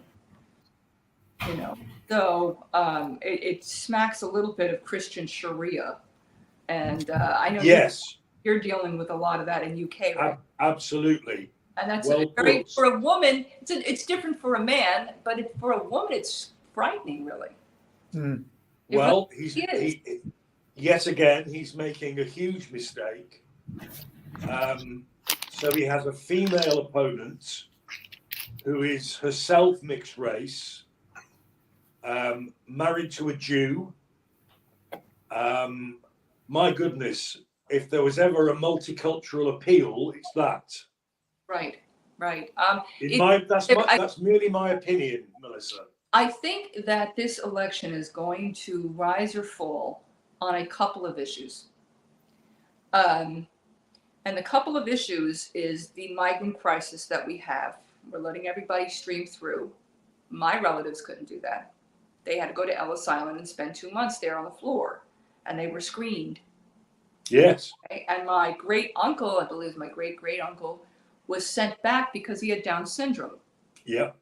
You know, so it smacks a little bit of Christian Sharia, and I know you're dealing with a lot of that in UK, right? Absolutely, and that's very for a woman. It's different for a man, but for a woman, it's frightening, really. Well, yet again, he's making a huge mistake. So he has a female opponent who is herself mixed race. Married to a Jew. My goodness, if there was ever a multicultural appeal, it's that. Right. That's merely my opinion, Melissa. I think that this election is going to rise or fall on a couple of issues. And the couple of issues is the migrant crisis that we have. We're letting everybody stream through. My relatives couldn't do that. They had to go to Ellis Island and spend 2 months there on the floor, and they were screened. Yes. Okay? And my great uncle, I believe my great great uncle, was sent back because he had Down syndrome. Yeah.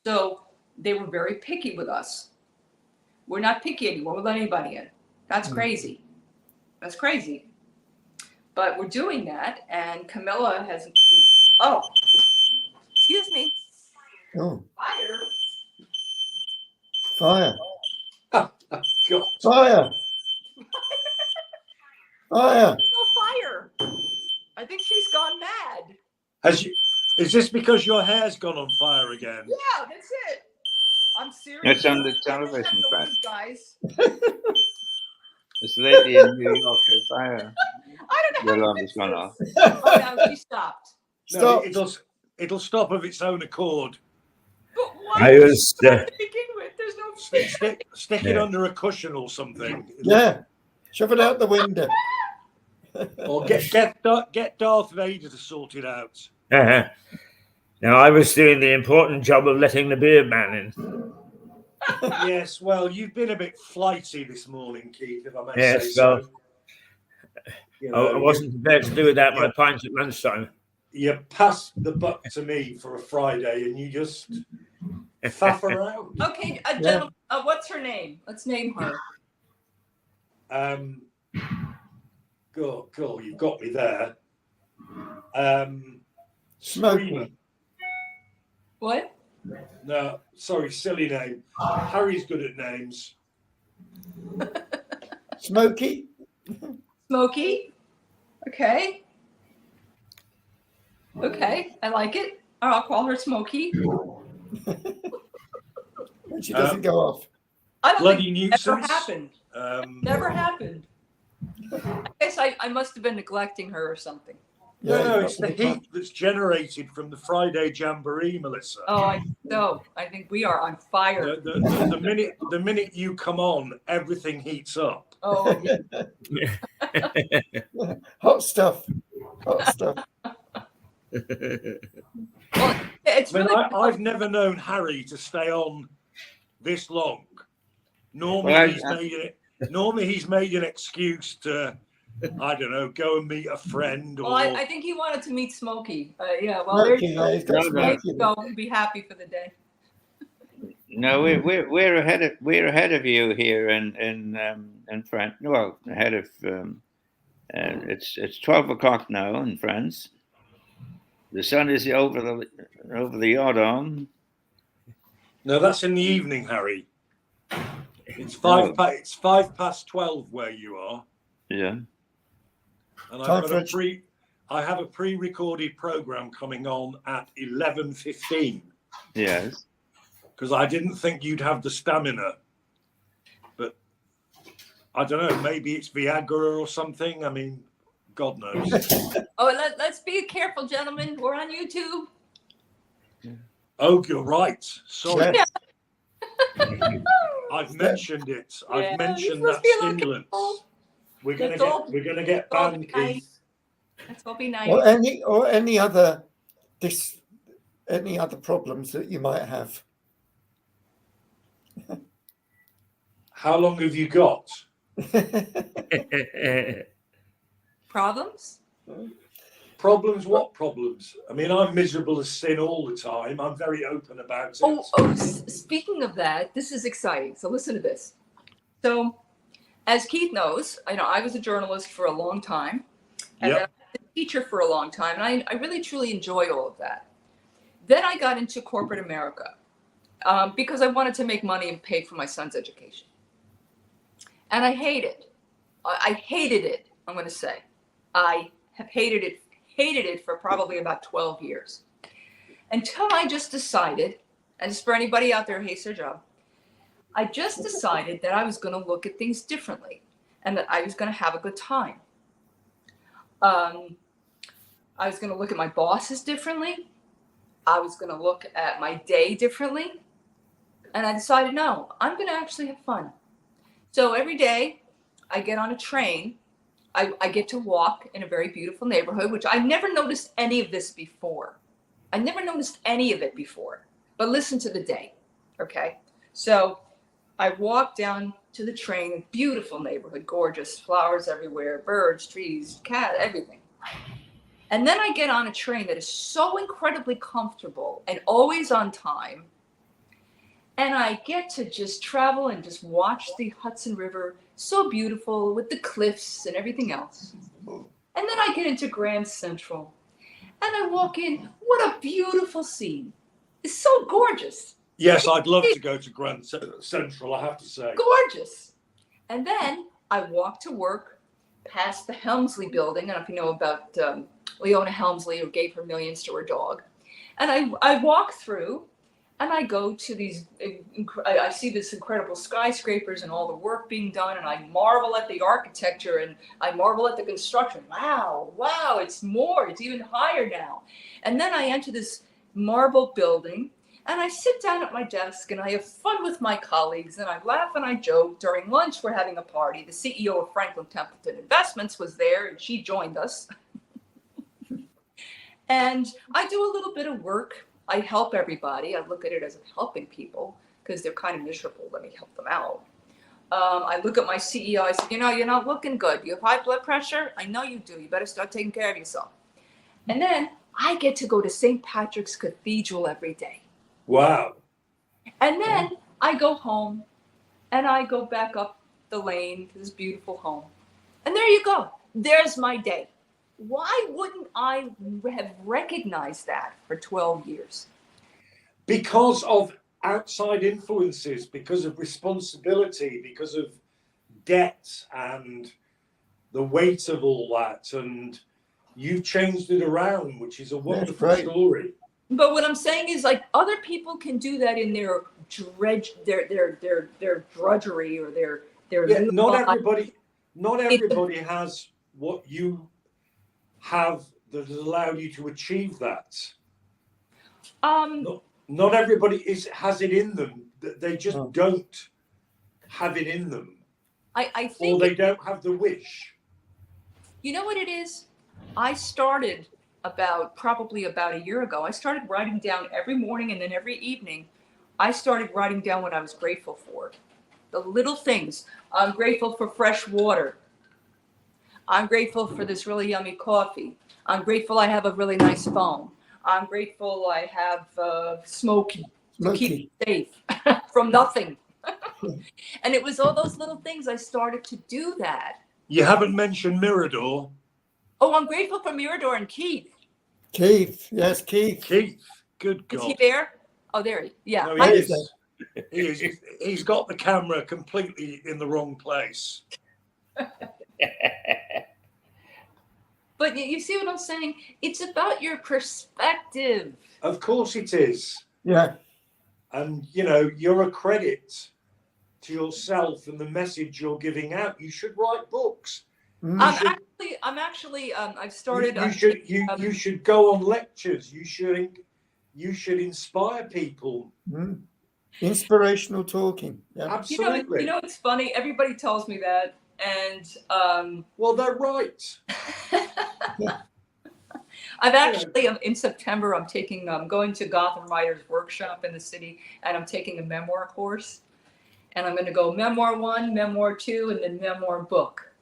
So they were very picky with us. We're not picky anymore. We'll let anybody in. That's crazy. That's crazy. But we're doing that, and Camilla has. Oh, excuse me. Oh. Fire. Fire. God. Fire. Fire. No fire. I think she's gone mad. Is this because your hair's gone on fire again? Yeah, that's it. I'm serious. It's on the television, guys. This lady in New York is fire. I don't know. The alarm has gone off. Oh, no, she stopped. No, it'll stop of its own accord. But why to begin with? There's no stick it under a cushion or something. Yeah, shove it out the window. Or get Darth Vader to sort it out. Now, I was doing the important job of letting the beard man in. Yes, well, you've been a bit flighty this morning, Keith, if I may say so. You know, I wasn't prepared to do without my pints at lunchtime. You passed the buck to me for a Friday, and you just faff around. Okay, gentlemen, what's her name? Let's name her. Cool, you've got me there. Smokey. What? No, sorry, silly name. Harry's good at names. Smokey. Smokey. Okay, I like it. I'll call her Smokey. When she doesn't go off. I don't Bloody think nuisance. Never happened. Never happened. I guess I must have been neglecting her or something. No, it's the heat that's generated from the Friday Jamboree, Melissa. Oh, I think we are on fire. The minute you come on, everything heats up. Oh, Yeah. Hot stuff. Well, it's really. I've never known Harry to stay on this long. Normally, he's made an excuse to, I don't know, go and meet a friend. Well, I think he wanted to meet Smokey. Yeah, well, there you go. Be happy for the day. No, we're ahead of you here in France. Well, ahead of it's 12 o'clock now in France. The sun is over the Jordan. No, that's in the evening, Harry. It's 12 where you are. Yeah. And I have a pre-recorded program coming on at 11:15. Yes. Because I didn't think you'd have the stamina. But I don't know, maybe it's Viagra or something. I mean, God knows. Let's be careful, gentlemen. We're on YouTube. Oh, you're right. Sorry. Yes. I've mentioned it. I've mentioned you're supposed that to be a little stimulant. careful. We're Let's all gonna get all banned, be nice. Keith. Let's all be nice. Or any other problems that you might have. How long have you got? Problems? Problems? What problems? I mean, I'm miserable as sin all the time. I'm very open about it. Speaking of that, this is exciting. So listen to this. So, as Keith knows, I was a journalist for a long time, and then I was a teacher for a long time, and I really truly enjoy all of that. Then I got into corporate America because I wanted to make money and pay for my son's education, and I hated it. I'm going to say, I have hated it for probably about 12 years, until I just decided, and just for anybody out there who hates their job, I just decided that I was going to look at things differently and that I was going to have a good time. I was going to look at my bosses differently. I was going to look at my day differently. And I decided, no, I'm going to actually have fun. So every day I get on a train. I get to walk in a very beautiful neighborhood, which I never noticed any of this before. I never noticed any of it before. But listen to the day, okay? So I walk down to the train, beautiful neighborhood, gorgeous, flowers everywhere, birds, trees, cat, everything. And then I get on a train that is so incredibly comfortable and always on time. And I get to just travel and just watch the Hudson River, so beautiful with the cliffs and everything else. And then I get into Grand Central and I walk in. What a beautiful scene. It's so gorgeous. Yes, I'd love to go to Grand Central, I have to say. Gorgeous. And then I walk to work past the Helmsley building. I don't know if you know about Leona Helmsley, who gave her millions to her dog. And I walk through and I go to these, I see this incredible skyscrapers and all the work being done. And I marvel at the architecture and I marvel at the construction. Wow, it's even higher now. And then I enter this marble building. And I sit down at my desk and I have fun with my colleagues and I laugh and I joke. During lunch, we're having a party. The CEO of Franklin Templeton Investments was there and she joined us. And I do a little bit of work. I help everybody. I look at it as helping people because they're kind of miserable. Let me help them out. I look at my CEO. I said, you're not looking good. You have high blood pressure? I know you do. You better start taking care of yourself. And then I get to go to St. Patrick's Cathedral every day. Wow. And then I go home and I go back up the lane to this beautiful home. And there you go. There's my day. Why wouldn't I have recognized that for 12 years? Because of outside influences, because of responsibility, because of debt and the weight of all that. And you've changed it around, which is a wonderful story. But what I'm saying is, like, other people can do that in their drudgery or their not everybody has what you have that has allowed you to achieve that. Not everybody has it in them. They just don't have it in them. I think, or they don't have the wish. You know what it is? I started probably about a year ago. I started writing down every morning and then every evening. I started writing down what I was grateful for. The little things. I'm grateful for fresh water. I'm grateful for this really yummy coffee. I'm grateful I have a really nice phone. I'm grateful I have Smokey to keep me safe from nothing. And it was all those little things I started to do that. You haven't mentioned Mirador. Oh, I'm grateful for Mirador and Keith. Yes, Keith. Good God. Is he there? Oh, there he. Yeah. No, he is. He is. He's got the camera completely in the wrong place. But you see what I'm saying? It's about your perspective. Of course it is. Yeah. And, you're a credit to yourself and the message you're giving out. You should write books. I'm actually. I've started. You should go on lectures. You should inspire people. Inspirational talking. Yeah. Absolutely. You know, it's funny. Everybody tells me that, and well, they're right. I've actually in September. I'm going to Gotham Writers Workshop in the city, and I'm taking a memoir course. And I'm going to go memoir 1, memoir 2, and then memoir book.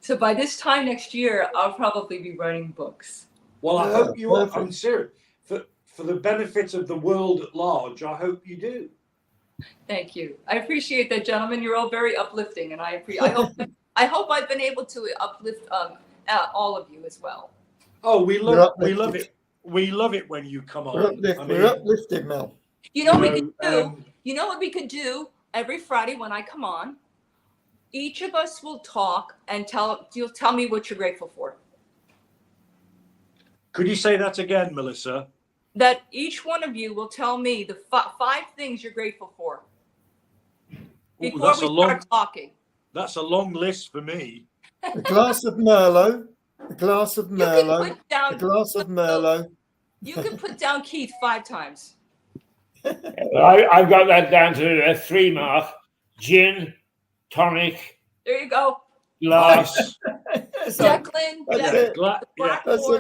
So by this time next year, I'll probably be writing books. Well, I hope you are. I'm serious. For the benefit of the world at large, I hope you do. Thank you. I appreciate that, gentlemen. You're all very uplifting, and I hope I've been able to uplift all of you as well. Oh, we love it. We love it when you come on. We're uplifted, Mel. You know what we could do? You know what we could do? Every Friday when I come on, each of us will talk and you'll tell me what you're grateful for. Could you say that again, Melissa? That each one of you will tell me the 5 things you're grateful for before we start talking. That's a long list for me. A glass of Merlot. A glass of Merlot. A glass of Merlot. You can put down Keith 5 times. I've got that down to a 3 mark. Gin, tonic. There you go. Glass. Declan.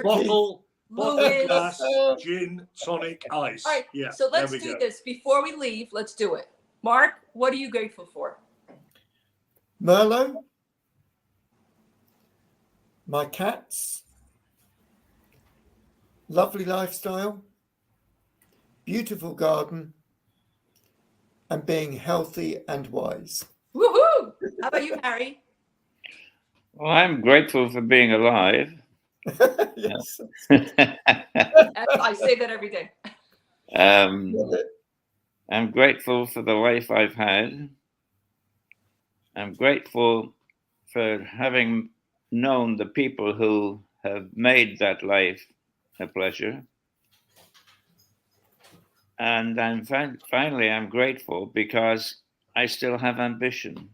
Bottle, Louis. glass, gin, tonic, ice. All right. Yeah. So let's do this. Before we leave, let's do it. Mark, what are you grateful for? Merlot. My cats. Lovely lifestyle. Beautiful garden, and being healthy and wise. Woohoo! How about you, Harry? Well, I'm grateful for being alive. Yes. I say that every day. I'm grateful for the life I've had. I'm grateful for having known the people who have made that life a pleasure. And finally, I'm grateful because I still have ambition.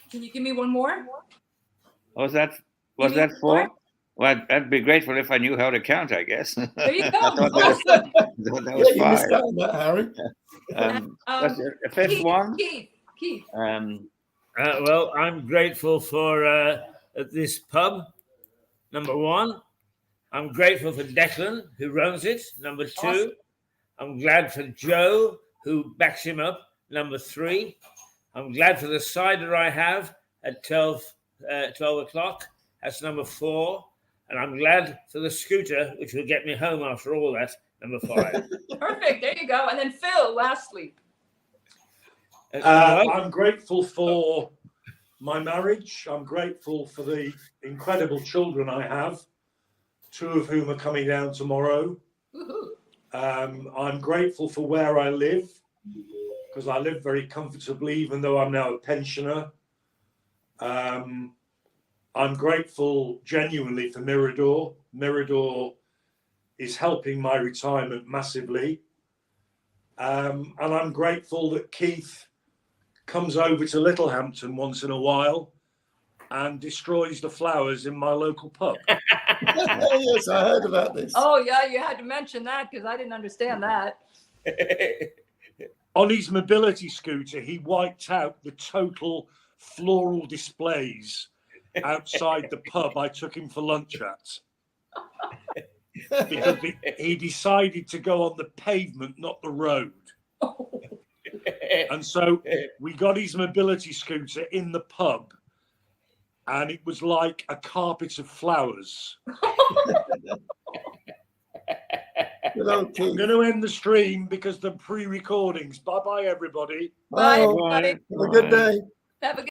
Can you give me one more? Was that 4? Well, I'd be grateful if I knew how to count, I guess. There you go. I thought that was 5. You missed out on that, Harry. What's the 5th one? Keith. Well, I'm grateful for this pub, number 1. I'm grateful for Declan, who runs it, number 2. Awesome. I'm glad for Joe, who backs him up, number 3. I'm glad for the cider I have at 12 o'clock. That's number 4. And I'm glad for the scooter, which will get me home after all that, number 5. Perfect. There you go. And then Phil, lastly. I'm grateful for my marriage. I'm grateful for the incredible children I have, 2 of whom are coming down tomorrow. Woo-hoo. I'm grateful for where I live, because I live very comfortably, even though I'm now a pensioner. I'm grateful genuinely for Mirador. Mirador is helping my retirement massively. And I'm grateful that Keith comes over to Littlehampton once in a while and destroys the flowers in my local pub. Yes, I heard about this. Oh, yeah, you had to mention that because I didn't understand that. On his mobility scooter, he wiped out the total floral displays outside the pub I took him for lunch at. Because he decided to go on the pavement, not the road. And so we got his mobility scooter in the pub, and it was like a carpet of flowers. I'm going to end the stream because the pre-recordings. Bye-bye, everybody. Bye, everybody. Have a good day. Have a good